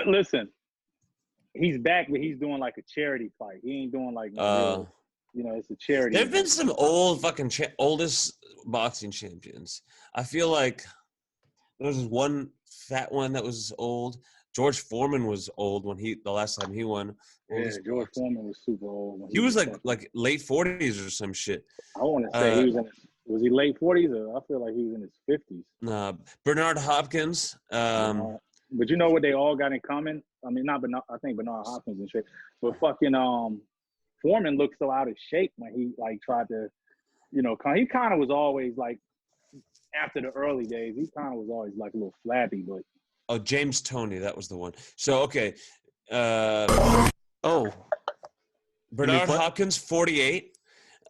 Listen. He's back, but he's doing like a charity fight. He ain't doing like no real, it's a charity. There have been some old fucking oldest boxing champions. I feel like there was one fat one that was old. George Foreman was old when the last time he won. Yeah, George Foreman was super old. He was like late 40s or some shit. I want to say he was he late 40s or I feel like he was in his 50s. Nah, Bernard Hopkins. But you know what they all got in common? I mean, I think Bernard Hopkins and shit. But fucking Foreman looked so out of shape when he like tried to, you know, he kind of was always like after the early days, he kind of was always like a little flabby, but. Oh, James Toney, that was the one. So okay, Bernard Hopkins, 48,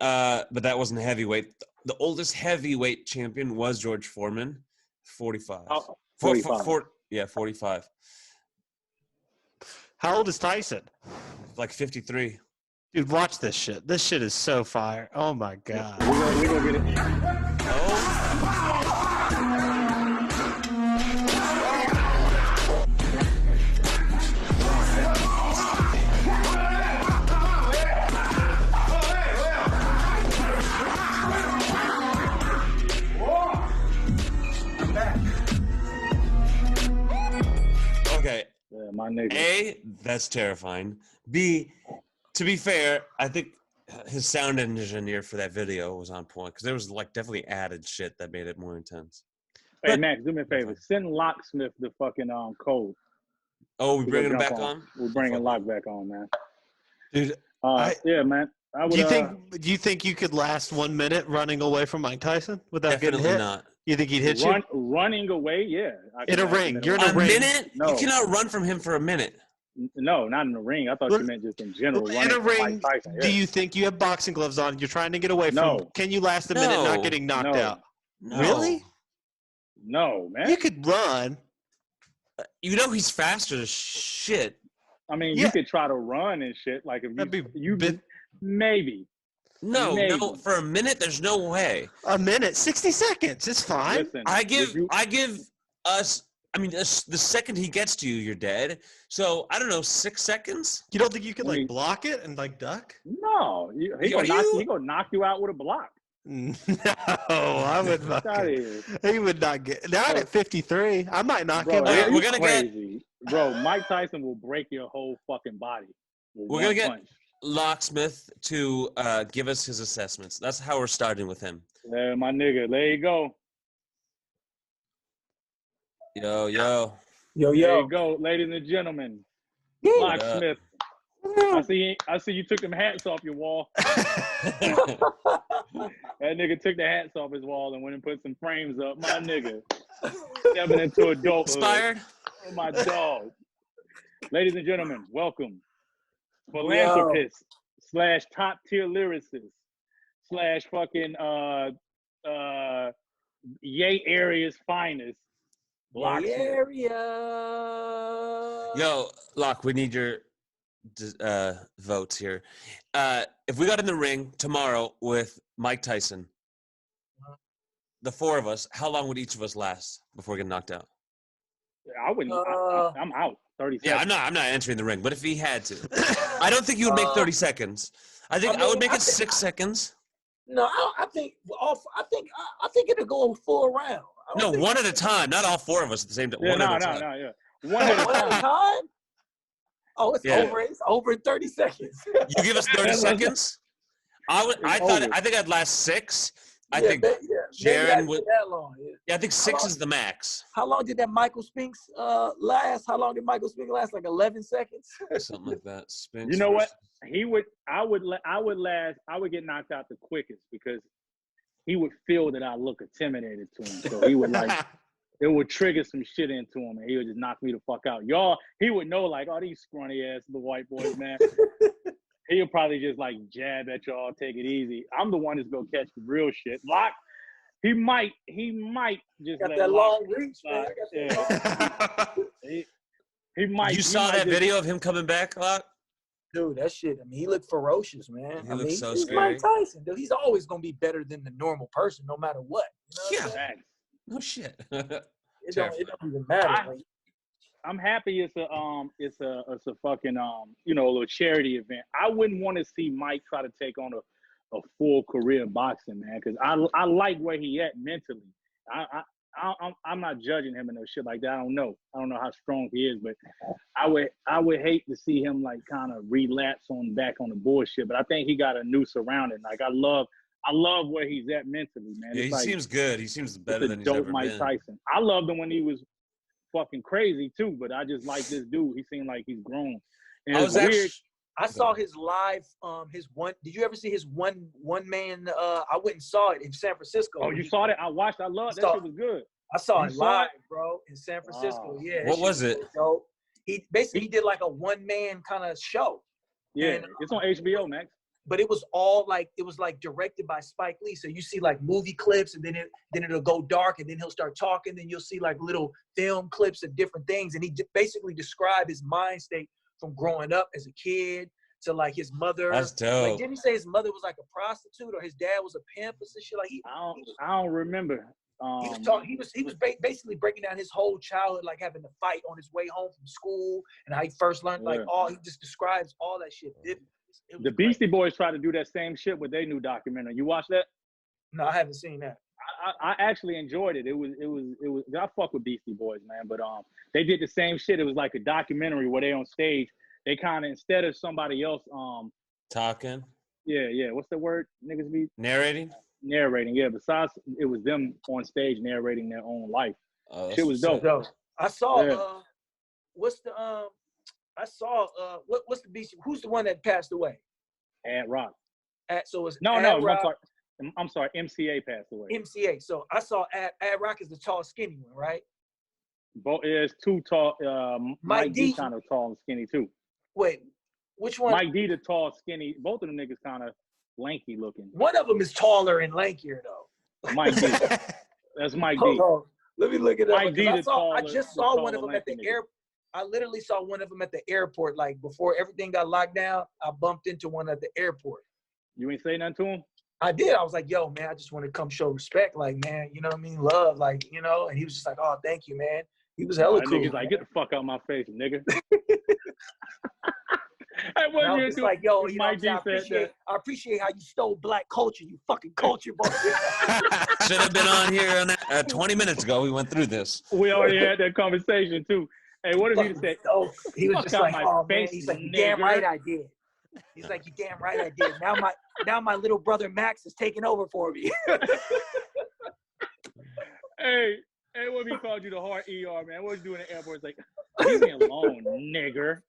but that wasn't heavyweight. The oldest heavyweight champion was George Foreman, 45. Oh, 45. 45. How old is Tyson? Like 53. Dude, watch this shit. This shit is so fire. Oh my god. We gonna get it. Oh. Okay. Yeah, my nigga. A, that's terrifying. B, to be fair, I think his sound engineer for that video was on point because there was like definitely added shit that made it more intense. Hey, Max, do me a favor. Send Locksmith the fucking code. Oh, we bringing him back on? We're bringing Lock back on, man. Dude, yeah, man. Do you think you could last 1 minute running away from Mike Tyson without getting hit? Not. You think he'd hit you? Running away, yeah. In a ring. You're in a ring. Minute? No. You cannot run from him for a minute. No, not in the ring. I thought you meant just in general. In a ring, Mike Tyson, do you think you have boxing gloves on? You're trying to get away from. No. Can you last a minute not getting knocked out? No. Really? No, man. You could run. You know he's faster as shit. I mean, you could try to run and shit. Like if maybe. No, for a minute, there's no way. A minute, 60 seconds. It's fine. Listen, I give us. I mean, the second he gets to you, you're dead. So I don't know, 6 seconds. You don't think you could like block it and like duck? No, he gonna knock you out with a block. No, I would he would not get. Not at 53. I might knock him out. We're gonna get. Bro, Mike Tyson will break your whole fucking body. We're gonna get Locksmith to give us his assessments. That's how we're starting with him. Yeah, my nigga. There you go. Yo. There you go, ladies and gentlemen. Locksmith. I see you took them hats off your wall. That nigga took the hats off his wall and went and put some frames up. My nigga. Stepping into adulthood. Inspired? Oh, my dog. Ladies and gentlemen, welcome. Philanthropist / top tier lyricist / fucking Yay Area's finest. Area. Yo, Lock, we need your votes here. If we got in the ring tomorrow with Mike Tyson, the four of us, how long would each of us last before getting knocked out? I wouldn't. I'm out. 30 seconds. Yeah, I'm not entering the ring, but if he had to, I don't think you would make 30 seconds. I would make it 6 seconds. No, I think it'll go full round. No, one at a time, not all four of us at the same time. Yeah, no, yeah. One at a time. Oh, it's over. It's over in 30 seconds. You give us 30 seconds? I think I'd last 6. I think Jarren would. That long. Yeah, I think 6 is the max. How long did that Michael Spinks last? How long did Michael Spinks last? Like 11 seconds. Something like that. Spinks you know what? I would get knocked out the quickest because he would feel that I look intimidated to him. So he would it would trigger some shit into him and he would just knock me the fuck out. He would know like, oh, these scrawny ass little white boys, man. He'll probably just like jab at y'all, take it easy. I'm the one that's gonna catch the real shit. Lock, he might just got let that Lock long reach, man. He might. You saw that video of him coming back, Lock? Dude, that shit. I mean, he looked ferocious, man. He looks so he's scary. Mike Tyson, dude. He's always gonna be better than the normal person, no matter what. You know Yeah. No shit. It don't even matter. I'm happy it's a fucking a little charity event. I wouldn't want to see Mike try to take on a full career boxing, man, because I like where he at mentally. I'm not judging him and no shit like that. I don't know how strong he is, but I would hate to see him like kind of relapse back on the bullshit. But I think he got a new surrounding. Like I love where he's at mentally, man. Yeah, he seems good. He seems better than he's ever been. Mike Tyson. I loved him when he was fucking crazy too, but I just like this dude. He seemed like he's grown. And I saw his live, his one. Did you ever see his one man? I went and saw it in San Francisco. Oh, you saw that? I watched. I loved that. Shit was good. I saw You it saw live, it? bro, in San Francisco. Yeah. What was it? Dope. He basically did like a one man kind of show. Yeah, And, it's on HBO Max. But it was all like, it was like directed by Spike Lee. So you see like movie clips, and then it'll go dark, and then he'll start talking. Then you'll see like little film clips of different things, and he basically described his mind state from growing up as a kid to like his mother. That's dope. Like, didn't he say his mother was like a prostitute, or his dad was a pimp or some shit? Like I don't remember. He was basically breaking down his whole childhood, like having to fight on his way home from school, and how he first learned he just describes all that shit. The Beastie Boys tried to do that same shit with their new documentary. You watched that? No, I haven't seen that. I actually enjoyed it. It was. I fuck with Beastie Boys, man. But they did the same shit. It was like a documentary where they on stage. They kind of, instead of somebody else talking. Yeah. What's the word? Niggas be narrating. Yeah. Besides, it was them on stage narrating their own life. Shit was dope. I saw. What's the what's the Beastie? Who's the one that passed away? Ad Rock. So it's no. Rock. I'm sorry. MCA passed away. MCA. So I saw Ad Rock is the tall, skinny one, right? Both. There's two tall. Mike D kind of tall and skinny too. Wait, which one? Mike D the tall, skinny. Both of them niggas kind of lanky looking. One of them is taller and lankier though. Mike D. That's Mike D. Let me look it up. Mike D I just saw one of them at the airport. I literally saw one of them at the airport. Like before everything got locked down, I bumped into one at the airport. You ain't say nothing to him? I did. I was like, yo, man, I just want to come show respect. Like, man, you know what I mean? Love, like, you know? And he was just like, oh, thank you, man. He was hella cool. Nigga's like, get the fuck out of my face, nigga. I was like, yo, you know I appreciate how you stole black culture, you fucking culture boy. Should have been on here 20 minutes ago. We went through this. We already had that conversation, too. Hey, what did he say? He was just like, oh, man. He's like, damn right I did. He's like, you damn right I did. Now my little brother Max is taking over for me. Hey, what he called you the hard ER, man? What you doing in the airport? It's like, leave me alone, nigger.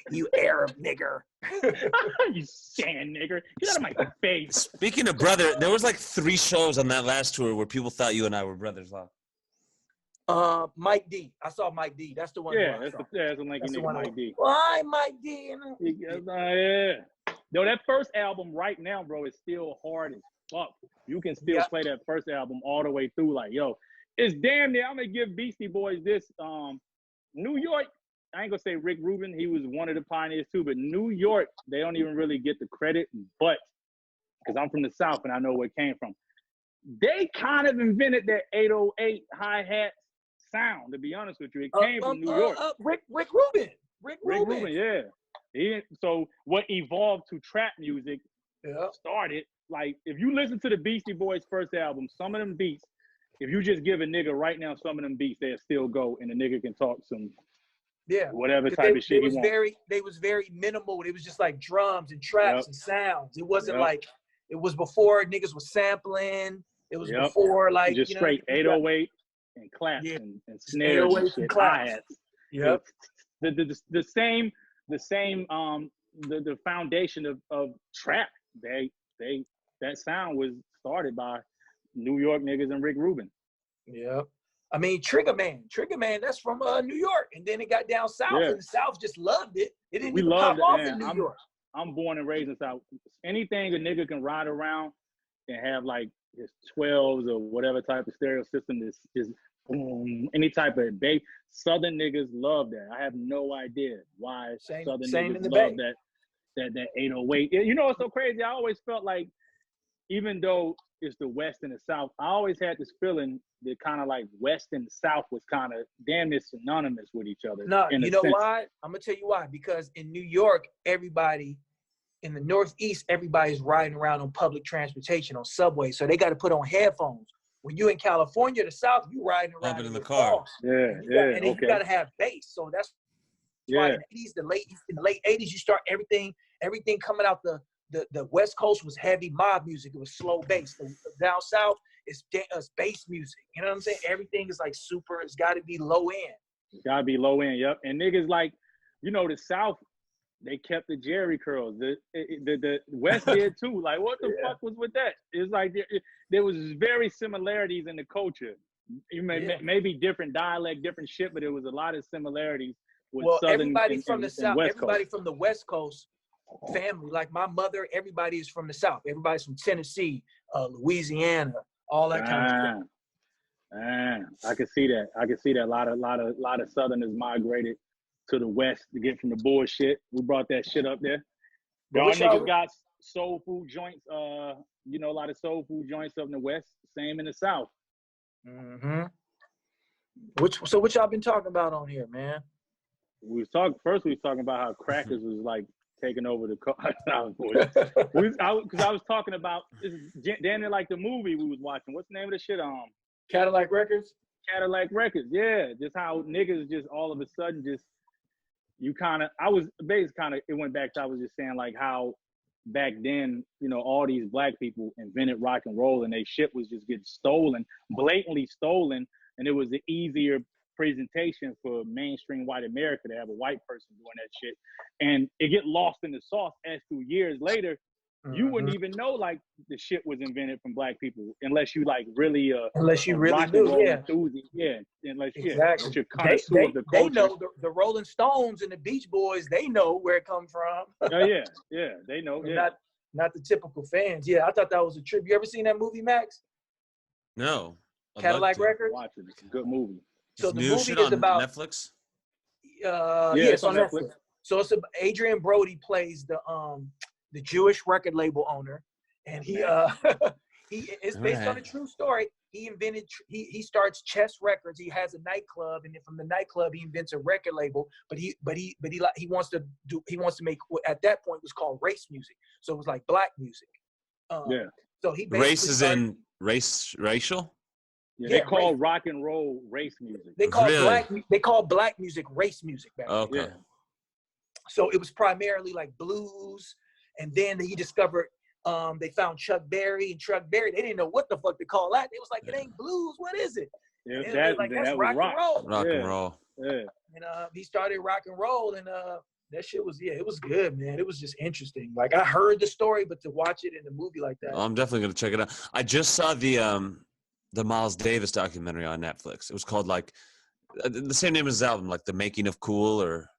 You Arab nigger. You sand nigger. Get out of my face. Speaking of brother, there was like 3 shows on that last tour where people thought you and I were brothers. Mike D. I saw Mike D. That's the one. Yeah, that's the lanky nigga, Mike D. Why Mike D? Yeah. No, that first album right now, bro, is still hard as fuck. You can still play that first album all the way through. Like, yo, it's damn near. I'm gonna give Beastie Boys this. New York. I ain't gonna say Rick Rubin. He was one of the pioneers too. But New York, they don't even really get the credit. But because I'm from the South and I know where it came from, they kind of invented that 808 hi-hat sound. To be honest with you, it came from New York. Rick Rubin. Rick Rubin, yeah. So what evolved to trap music started. Like, if you listen to the Beastie Boys' first album, some of them beats, if you just give a nigga right now some of them beats, they'll still go, and the nigga can talk some whatever type of shit he wants. They was very minimal. It was just like drums and traps and sounds. It wasn't like, it was before niggas was sampling. It was before like just straight 808 and claps and snares and shit. Hi-hats. Yep. The same the foundation of trap. That sound was started by New York niggas and Rick Rubin. Yeah. I mean, Trigger Man, that's from New York. And then it got down south, and the South just loved it. It didn't even pop off in New York. I'm born and raised in South. Anything a nigga can ride around and have like his 12s or whatever type of stereo system is boom, any type of bass. Southern niggas love that. I have no idea why Southern niggas love that 808. You know what's so crazy? I always felt like, even though it's the West and the South, I always had this feeling that kind of like West and the South was kind of damn near synonymous with each other. No, you know why? I'm gonna tell you why. Because in New York, everybody in the Northeast, everybody's riding around on public transportation, on subway, so they got to put on headphones. When you're in California, the South, you riding around in the car. And then you got to have bass. So that's why in the late 80s, you start everything coming out the West Coast was heavy mob music. It was slow bass. Down South, it's bass music. You know what I'm saying? Everything is like super. It's got to be low end. It's got to be low end. Yep. And niggas like, you know, the South, they kept the Jerry curls. The West did too. Like, what the fuck was with that? It's like there was very similarities in the culture. You maybe different dialect, different shit, but there was a lot of similarities with Southern everybody from the South, West everybody Coast. from the West Coast family, like my mother, everybody is from the South. Everybody's from Tennessee, Louisiana, all that kind of stuff. I can see that. I can see that. A lot of Southerners migrated to the West to get from the bullshit. We brought that shit up there. Y'all niggas got soul food joints. You know, a lot of soul food joints up in the West. Same in the South. Mm-hmm. So what y'all been talking about on here, man? We was talking about how crackers was like taking over the car. Because I was talking about damn near like the movie we was watching. What's the name of the shit? Cadillac Records. Cadillac Records. Yeah, just how niggas just all of a sudden just it went back to I was just saying like how back then, you know, all these black people invented rock and roll and they shit was just getting stolen, blatantly stolen, and it was an easier presentation for mainstream white America to have a white person doing that shit. And it get lost in the sauce as to years later, you wouldn't even know like the shit was invented from black people unless you like really unless you really rock knew, and roll enthusiast. Yeah, unless exactly. you're connoisseur of the culture. They know the Rolling Stones and the Beach Boys, they know where it come from. Oh yeah, they know. Yeah. Not the typical fans. Yeah, I thought that was a trip. You ever seen that movie, Max? No. Cadillac Records? Watch it. It's a good movie. So the new movie shit is on about Netflix? it's on Netflix. So it's Adrian Brody plays the Jewish record label owner, and he it's based on a true story. He starts Chess Records. He has a nightclub, and then from the nightclub he invents a record label. But he wants to make what at that point was called race music. So it was like black music. So he race is in racial. Yeah, they call rock and roll race music. They call black music race music back then. Okay. Yeah. So it was primarily like blues, and then he discovered they found Chuck Berry, and Chuck Berry, they didn't know what the fuck to call that. They was like, it ain't blues, what is it? Yeah, that's rock and roll. Rock and roll. Yeah. And he started rock and roll, and that shit was it was good, man. It was just interesting. Like I heard the story, but to watch it in a movie like that. I'm definitely gonna check it out. I just saw the Miles Davis documentary on Netflix. It was called like the same name as his album, like The Making of Cool, or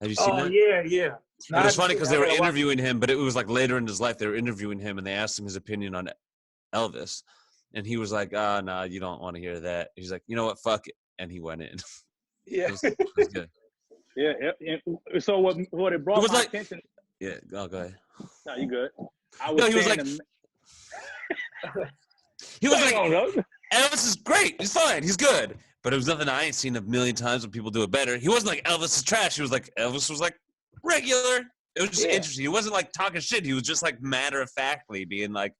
have you seen that? Oh yeah. It was funny because they were interviewing him, but it was like later in his life they were interviewing him and they asked him his opinion on Elvis, and he was like, nah, you don't want to hear that. He's like, you know what, fuck it, and he went in. Yeah. it was good. Yeah. So what it brought my attention. Yeah. Oh, go ahead. No, you good. He was like, Elvis is great. He's fine. He's good. But it was nothing I ain't seen a million times when people do it better. He wasn't like Elvis is trash. He was like Elvis was like regular. It was just interesting. He wasn't like talking shit. He was just like matter of factly being like,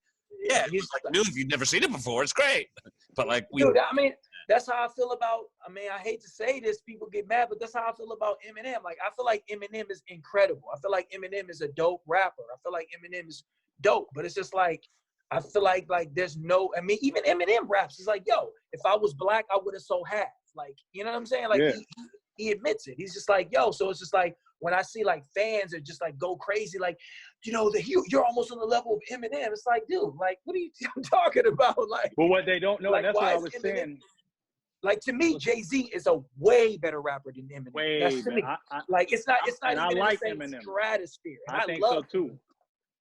yeah, he's like new if you've never seen it before. It's great. But like dude, I mean, that's how I feel about. I mean, I hate to say this, people get mad, but that's how I feel about Eminem. Like I feel like Eminem is incredible. I feel like Eminem is a dope rapper. I feel like Eminem is dope. But it's just like I feel like there's no. I mean, even Eminem raps. He's like, yo, if I was black, I would have so half. Like, you know what I'm saying? Like he admits it. He's just like, yo. So it's just like when I see like fans are just like go crazy, like, you know, you're almost on the level of Eminem. It's like, dude, like, what are you talking about? Like, but what they don't know, like, that's what I was saying. Like to me, Jay-Z is a way better rapper than Eminem. That's to me. Like it's not even in the same Eminem stratosphere. And I think so too.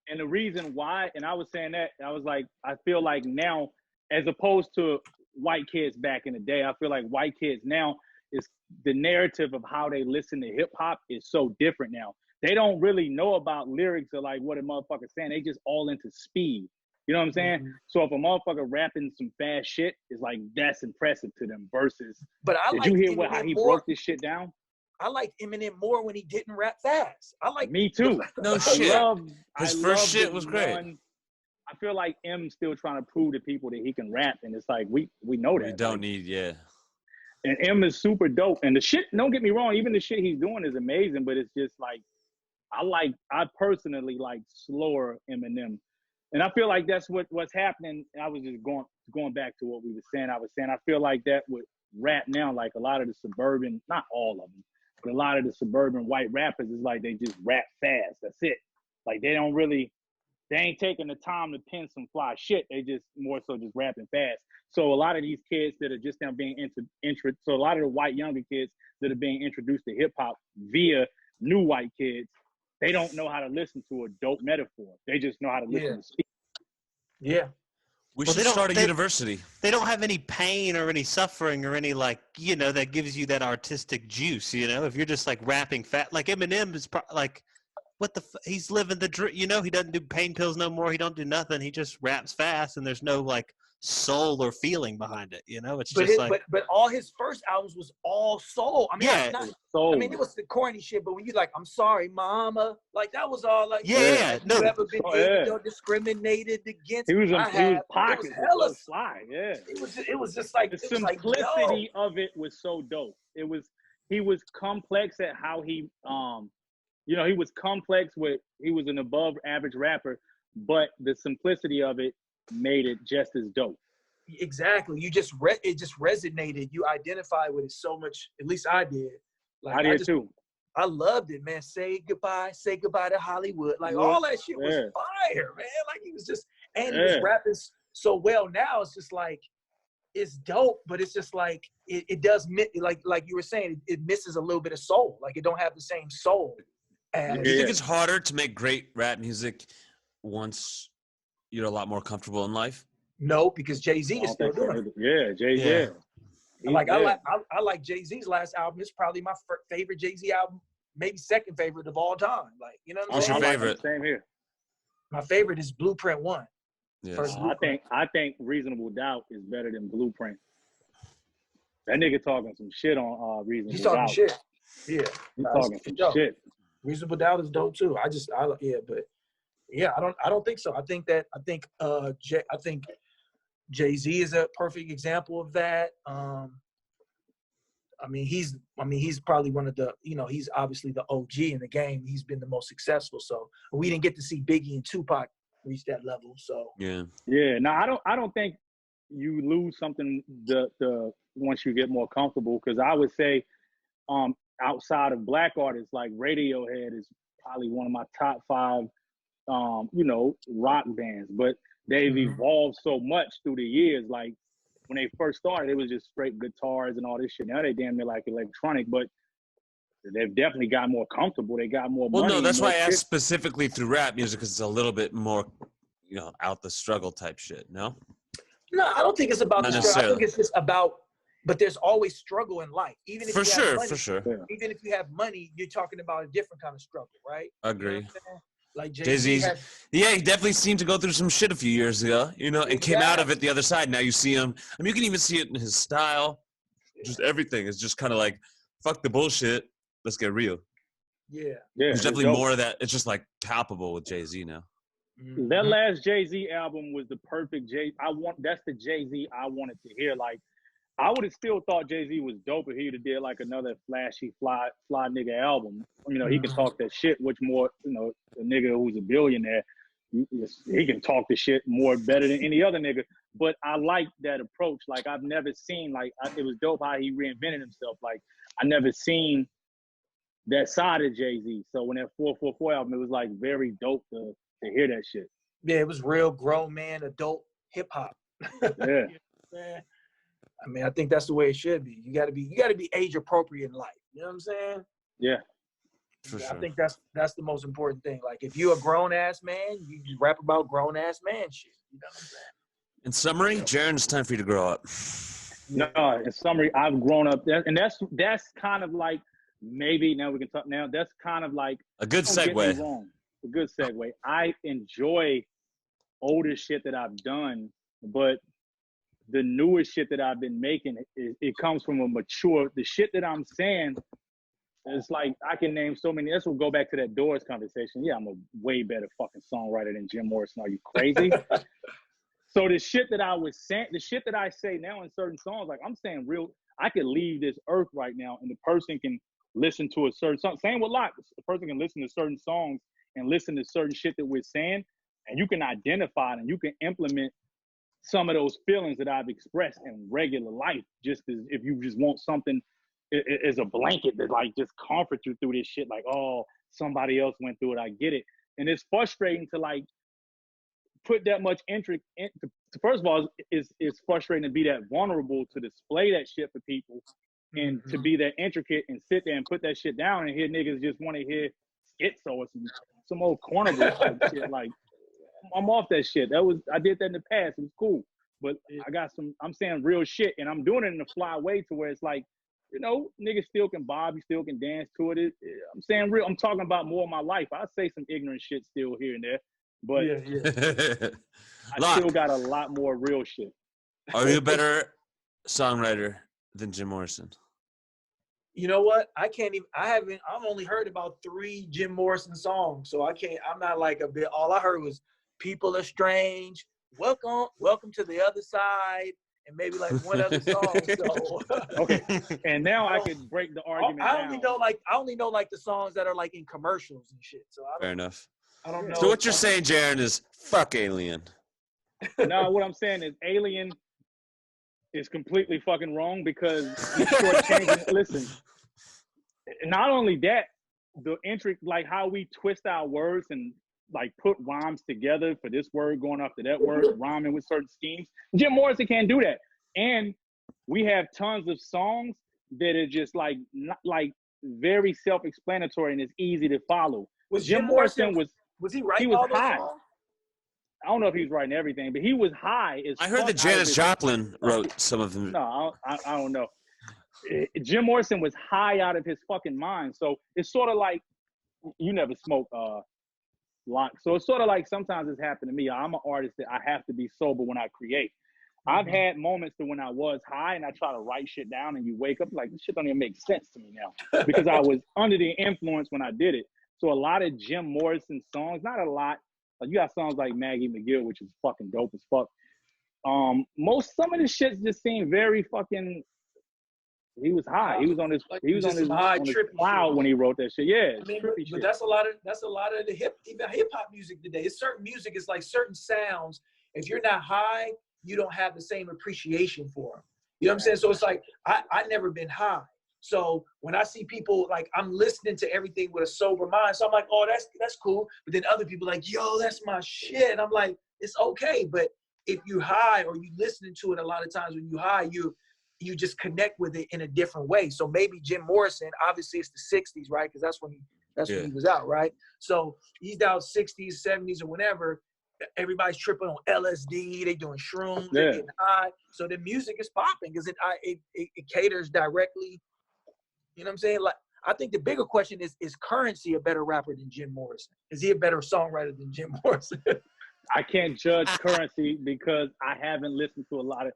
And the reason why, and I was saying that, I was like, I feel like now, as opposed to white kids back in the day, I feel like white kids now is the narrative of how they listen to hip hop is so different now. They don't really know about lyrics or like what a motherfucker's saying. They just all into speed. You know what I'm saying? Mm-hmm. So if a motherfucker rapping some fast shit, it's like that's impressive to them. Versus, did you hear how he broke this shit down? I liked Eminem more when he didn't rap fast. Me too. No shit. His first shit was great. I feel like M's still trying to prove to people that he can rap, and it's like we know that. We don't need, And M is super dope, and the shit. Don't get me wrong, even the shit he's doing is amazing, but it's just like I personally like slower Eminem, and I feel like that's what's happening. I was just going back to what we were saying. I was saying I feel like that with rap now, like a lot of the suburban, not all of them, But a lot of the suburban white rappers is like they just rap fast. That's it. Like they ain't taking the time to pen some fly shit. They just more so just rapping fast. So a lot of these kids that are just now being so a lot of the white younger kids that are being introduced to hip hop via new white kids, they don't know how to listen to a dope metaphor. They just know how to listen to speak. Yeah. We should start a university. They don't have any pain or any suffering or any like, you know, that gives you that artistic juice, you know? If you're just like rapping fat, like Eminem is like, he's living the dream, you know? He doesn't do pain pills no more. He don't do nothing. He just raps fast and there's no like soul or feeling behind it, you know? It's just but all his first albums was all soul. I mean, soul. I mean, it was the corny shit, but when you like, I'm sorry, mama, like that was all like, no. You ever been discriminated against? He was pocket. It was hella fly. Yeah. It was just like the simplicity of it was so dope. He was complex at how he you know, he was complex he was an above average rapper, but the simplicity of it made it just as dope. Exactly. It just resonated. You identify with it so much. At least I did. Like I did too. I loved it, man. Say goodbye to Hollywood. Like all that shit was fire, man. Like he was just, and he was rapping so well. Now it's just like, it's dope, but it's just like it does like you were saying, it misses a little bit of soul. Like it don't have the same soul. Do you think it's harder to make great rap music once you're a lot more comfortable in life? No, because Jay-Z is still doing it. Yeah, Jay-Z. Yeah. I like Jay-Z's last album. It's probably my favorite Jay-Z album, maybe second favorite of all time. Like, you know what I'm saying? What's your favorite? Same here. My favorite is Blueprint 1. Yes. I think Reasonable Doubt is better than Blueprint. That nigga talking some shit on Reasonable Doubt. He's talking shit. Yeah. He's talking some shit. Reasonable Doubt is dope too. I don't think so. I think Jay-Z is a perfect example of that. I mean, he's probably one of the, you know, he's obviously the OG in the game. He's been the most successful. So we didn't get to see Biggie and Tupac reach that level. So yeah. No, I don't think you lose something the once you get more comfortable. Because I would say, outside of black artists, like Radiohead is probably one of my top 5, you know, rock bands. But they've evolved so much through the years. Like when they first started, it was just straight guitars and all this shit. Now they damn near like electronic, but they've definitely got more comfortable. They got more money. Well, no, that's why I asked specifically through rap music, because it's a little bit more, you know, out the struggle type shit. No, I don't think it's about the struggle. I think it's just about. But there's always struggle in life. Even if you have money, for sure. Even if you have money, you're talking about a different kind of struggle, right? I agree. You know like Jay-Z's, he definitely seemed to go through some shit a few years ago, you know, and came out of it the other side. Now you see him. I mean, you can even see it in his style. Just everything is just kind of like, fuck the bullshit. Let's get real. Yeah. There's definitely more of that. It's just like palpable with Jay-Z now. That last Jay-Z album was the perfect that's the Jay-Z I wanted to hear. Like, I would have still thought Jay-Z was dope if he would have did like another flashy fly nigga album. You know, he can talk that shit, which more, you know, a nigga who's a billionaire, he can talk the shit more better than any other nigga. But I like that approach. Like I've never seen, it was dope how he reinvented himself. Like I never seen that side of Jay-Z. So when that 444 album, it was like very dope to hear that shit. Yeah, it was real grown man, adult hip hop. Yeah. I mean, I think that's the way it should be. You gotta be age appropriate in life. You know what I'm saying? Yeah. For sure. I think that's the most important thing. Like if you're a grown ass man, you rap about grown ass man shit. You know what I'm saying? In summary, Jarren, it's time for you to grow up. No, in summary, I've grown up, and that's kind of like maybe now we can talk. Now that's kind of like a good segue. A good segue. I enjoy older shit that I've done, but the newest shit that I've been making, it comes from the shit that I'm saying. It's like I can name so many. That's what go back to that Doors conversation. Yeah, I'm a way better fucking songwriter than Jim Morrison. Are you crazy? So the shit that I was saying, the shit that I say now in certain songs, like I'm saying real, I could leave this earth right now and the person can listen to a certain song. Same with Locks. The person can listen to certain songs and listen to certain shit that we're saying, and you can identify it and you can implement some of those feelings that I've expressed in regular life, just as if you just want something is a blanket that like just comforts you through this shit. Like, oh, somebody else went through it. I get it. And it's frustrating to like put that much interest into. First of all, it's frustrating to be that vulnerable to display that shit for people, and to be that intricate and sit there and put that shit down and hear niggas just want to hear schizo or some old cornbread type shit. Like, I'm off that shit. I did that in the past. It was cool. But I'm saying real shit, and I'm doing it in a fly way to where it's like, you know, niggas still can bob, you still can dance to it. I'm saying real. I'm talking about more of my life. I say some ignorant shit still here and there, but I still got a lot more real shit. Are you a better songwriter than Jim Morrison? You know what? I've only heard about 3 Jim Morrison songs, so I'm not like a bit. All I heard was People Are Strange, Welcome to the Other Side, and maybe like one other song. So okay, and now I could break the argument. I only know like the songs that are like in commercials and shit. So fair enough. I don't know. So what you're saying, Jarren, is fuck Alien. No, what I'm saying is Alien is completely fucking wrong because he's shortchanging. Listen, not only that, the entry, like how we twist our words and like put rhymes together for this word going after that word, rhyming with certain schemes. Jim Morrison can't do that. And we have tons of songs that are just like not like very self-explanatory and it's easy to follow. Was Jim Morrison was he writing all those high. songs? I don't know if he's writing everything, but he was high. I heard that Janis Joplin wrote some of them. No, I don't know. Jim Morrison was high out of his fucking mind. So it's sort of like, you never smoke lock. So it's sort of like sometimes it's happened to me. I'm an artist that I have to be sober when I create. I've had moments that when I was high and I try to write shit down and you wake up like, this shit don't even make sense to me now because I was under the influence when I did it. So a lot of Jim Morrison songs, not a lot. You got songs like Maggie McGill, which is fucking dope as fuck. Some of the shit just seemed very fucking. He was high. He was on his. He was on his cloud when he wrote that shit. Yeah, I mean, but that's a lot of the hip hop music today. It's certain music. It's like certain sounds. If you're not high, you don't have the same appreciation for them. You know what I'm saying? So it's like I never been high. So when I see people, like, I'm listening to everything with a sober mind. So I'm like, oh, that's cool. But then other people like, yo, that's my shit. And I'm like, it's okay. But if you high or you listening to it a lot of times when you high, you just connect with it in a different way. So maybe Jim Morrison, obviously it's the 60s, right? Because that's when he was out, right? So he's out 60s, 70s, or whenever. Everybody's tripping on LSD. They doing shrooms. They getting high. So the music is popping because it caters directly. You know what I'm saying? Like, I think the bigger question is Currency a better rapper than Jim Morrison? Is he a better songwriter than Jim Morrison? I can't judge Currency because I haven't listened to a lot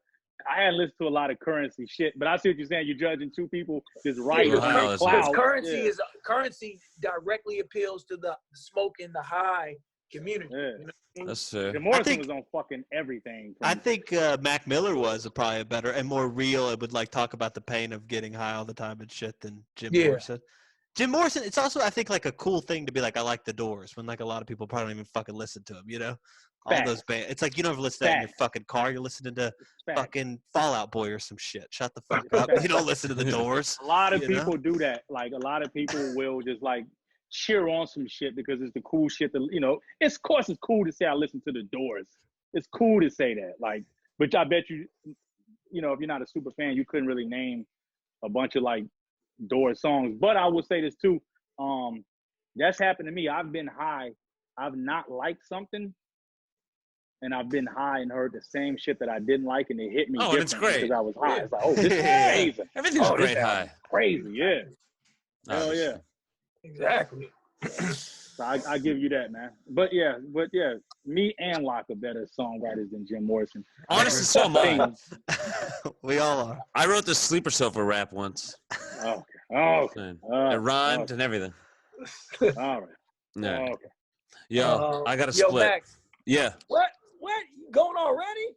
of Currency shit. But I see what you're saying. You're judging two people just right. Currency directly appeals to the smoke and the high community. Yeah. You know what I mean? That's fair. Jim Morrison was on fucking everything. I think Mac Miller was probably a better and more real. It would like talk about the pain of getting high all the time and shit than Jim Morrison. Jim Morrison, it's also, I think, like a cool thing to be like, I like the Doors, when like a lot of people probably don't even fucking listen to them, you know? All those bands. It's like you don't ever listen to that in your fucking car. You're listening to fucking Fall Out Boy or some shit. Shut the fuck up. You don't listen to the Doors. A lot of people do that. Like a lot of people will just like cheer on some shit because it's the cool shit that, you know, of course it's cool to say I listen to the Doors. It's cool to say that. Like, but I bet you know, if you're not a super fan, you couldn't really name a bunch of like Doors songs. But I will say this too. That's happened to me. I've been high. I've not liked something. And I've been high and heard the same shit that I didn't like, and it hit me different it's great. because I was high. It's like, oh, this is amazing. Everything's great high. Crazy, yeah. Hell yeah. Exactly. So I give you that, man. But yeah, me and Locke are better songwriters than Jim Morrison. Honestly, so am I. We all are. I wrote the Sleeper Sofa rap once. Okay. It rhymed and everything. All right. Yeah. Okay. Yo, I got to split. Max, yeah. What? You going already?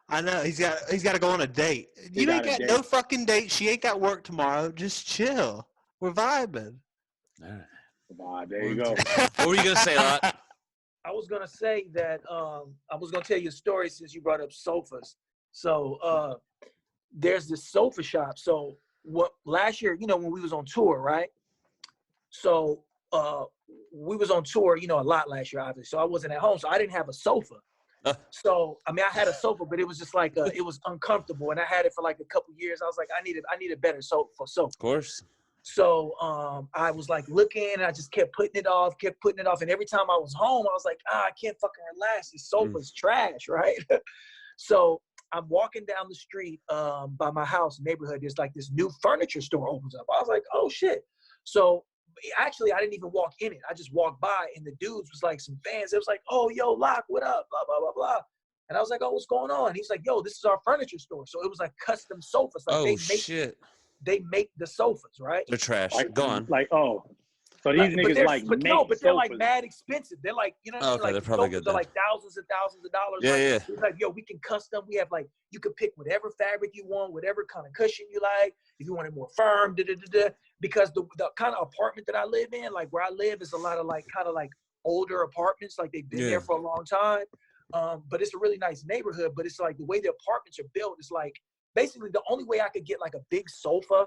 I know he's got to go on a date. You ain't got no fucking date. She ain't got work tomorrow. Just chill. We're vibing. All right. There you go. What were you gonna say, Lot? I was gonna say that I was gonna tell you a story since you brought up sofas. So there's this sofa shop. So last year, you know, when we was on tour, right? So we was on tour, you know, a lot last year, obviously. So I wasn't at home, so I didn't have a sofa. So I mean, I had a sofa, but it was just like it was uncomfortable, and I had it for like a couple years. I was like, I need a better sofa. Of course. So I was like looking, and I just kept putting it off, and every time I was home, I was like, I can't fucking relax. This sofa's trash, right? So I'm walking down the street by my house neighborhood. There's like this new furniture store opens up. I was like, oh shit. So actually, I didn't even walk in it. I just walked by, and the dudes was like some fans. It was like, oh, yo, Lock, what up? Blah, blah, blah, blah. And I was like, oh, what's going on? He's like, yo, this is our furniture store. So it was like custom sofas. Like shit. They make the sofas, right? They're trash. Like, Go on. Like, oh. So these niggas but they're like mad expensive. They're like, you know what I mean? Like, they're probably good. They're like thousands and thousands of dollars. Yeah, like, yeah. It's like, yo, we can custom. We have like, you can pick whatever fabric you want, whatever kind of cushion you like. If you want it more firm, because the kind of apartment that I live in, like where I live, is a lot of like kind of like older apartments. Like they've been there for a long time. But it's a really nice neighborhood. But it's like the way the apartments are built is like basically the only way I could get like a big sofa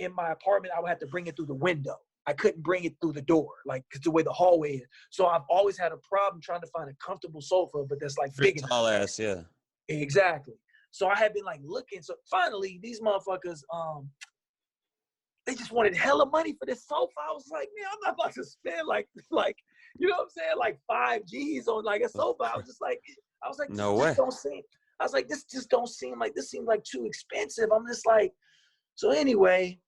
in my apartment, I would have to bring it through the window. I couldn't bring it through the door, like, because the way the hallway is. So I've always had a problem trying to find a comfortable sofa, but that's like big enough. Tall ass, yeah. Exactly. So I had been like looking. So finally, these motherfuckers, they just wanted hella money for this sofa. I was like, man, I'm not about to spend like, you know what I'm saying, like 5 G's on like a sofa. I was like, no way. I was like, this just don't seem like, this seems like too expensive. I'm just like, so anyway,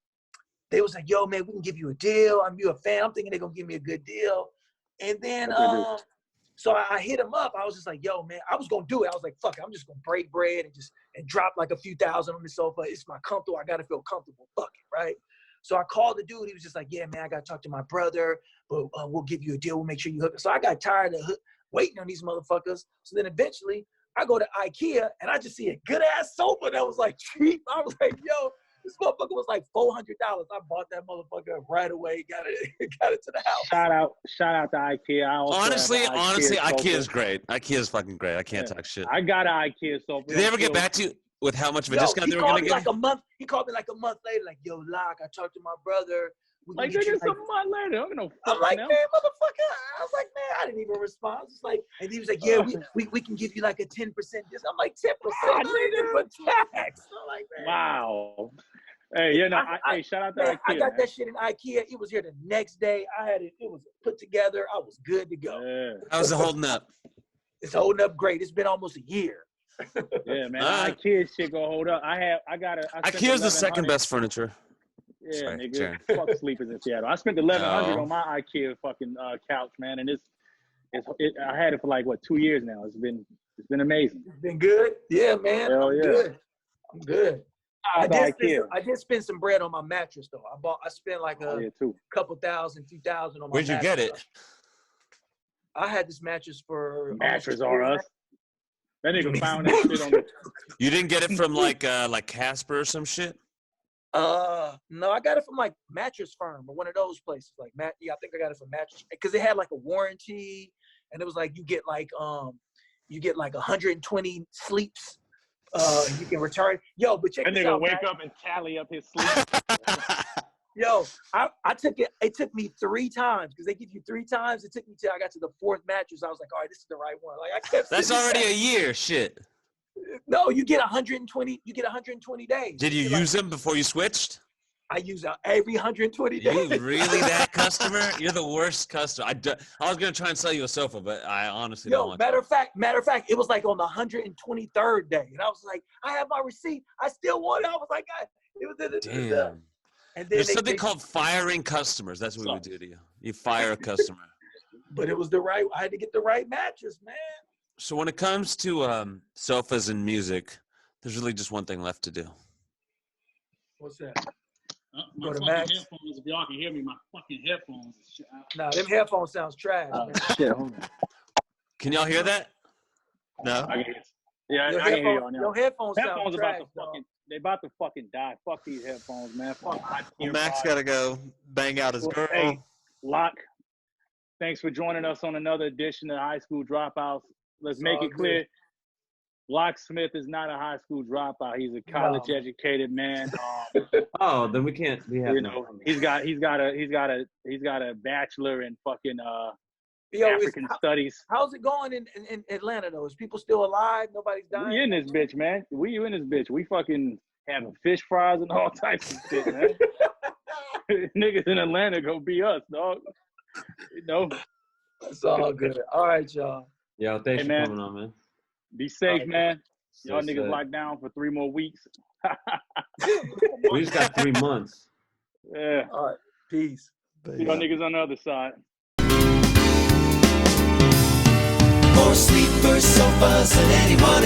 they was like, yo, man, we can give you a deal. I'm you a fan. I'm thinking they're going to give me a good deal. And then, so I hit him up. I was just like, yo, man, I was going to do it. I was like, fuck it. I'm just going to break bread and drop like a few thousand on the sofa. It's my comfortable. I got to feel comfortable. Fuck it, right? So I called the dude. He was just like, yeah, man, I got to talk to my brother, but we'll give you a deal. We'll make sure you hook. So I got tired of waiting on these motherfuckers. So then eventually I go to IKEA and I just see a good ass sofa that was like cheap. I was like, yo, this motherfucker was like $400. I bought that motherfucker right away. Got it to the house. Shout out to IKEA. Honestly, IKEA is great. IKEA is fucking great. I can't talk shit. I got an IKEA sofa. Did they ever get back to you with how much of a discount they were going to get? He called me like a month later, like, yo, Lock, I talked to my brother. Like, nigga, some month later. I'm like, man, motherfucker. I was like, man, I didn't even respond. It's like, and he was like, yeah, we can give you like a 10% discount. I'm like, 10%? For tax. I'm like, man. Wow. Hey, you know, hey, shout out to IKEA. I got that shit in IKEA. It was here the next day. I had it. It was put together. I was good to go. Yeah. How's it holding up? It's holding up great. It's been almost a year. Yeah, man. IKEA shit gonna hold up. IKEA's the second best furniture. Yeah, sorry, nigga. Jarren. Fuck sleepers in Seattle. I spent $1,100 on my IKEA fucking couch, man, and I had it for like 2 years now. It's been amazing. It's been good. Yeah, man. Hell yeah. I'm good. I did spend some bread on my mattress though. I spent like a couple thousand, 2,000 on my mattress. Where'd you get it? I had this mattress for mattress on us. That nigga found that shit on the. You didn't get it from like Casper or some shit? No, I got it from like Mattress Firm or one of those places. Like I think I got it from Mattress because it had like a warranty, and it was like you get like 120 sleeps. You can return. Yo, but check this out. That nigga wake up and tally up his sleep. Yo, I took it. It took me 3 times because they give you 3 times. It took me till I got to the 4th mattress. I was like, all right, this is the right one. Like I kept. That's already a year. Shit. No, you get 120. You get 120 days. Did you use them before you switched? I use every 120 days. You really that customer? You're the worst customer. I was gonna try and sell you a sofa, but I honestly don't want matter of fact, it was like on the 123rd day, and I was like, I have my receipt. I still want it. I was like, it was damn. And then there's something called firing customers. That's what we do to you. You fire a customer. But it was I had to get the right mattress, man. So when it comes to sofas and music, there's really just one thing left to do. What's that? My fucking headphones, if y'all can hear me, my fucking headphones. Nah, them headphones sounds trash. Shit, hold on. Can y'all hear that? No? I can hear I can hear y'all now. Your headphones sound trash, they about to fucking die. Fuck these headphones, man. Fuck. Well, Max got to go bang out his girl. Hey, Lock, thanks for joining us on another edition of High School Dropouts. Let's make it clear. Locksmith is not a high school dropout. He's a college educated man. Oh, then we can't. We have he's got a bachelor in fucking African studies. How's it going in Atlanta though? Is people still alive? Nobody's dying? We in this bitch, man. We in this bitch. We fucking having fish fries and all types of shit, man. Niggas in Atlanta go be us, dog. You know? It's all good. All right, y'all. Yo, thanks for coming on, man. Be safe, man. Y'all niggas locked down for 3 more weeks. We just got 3 months. Yeah. All right. Peace. See y'all niggas on the other side. More sleepers, sofas than anyone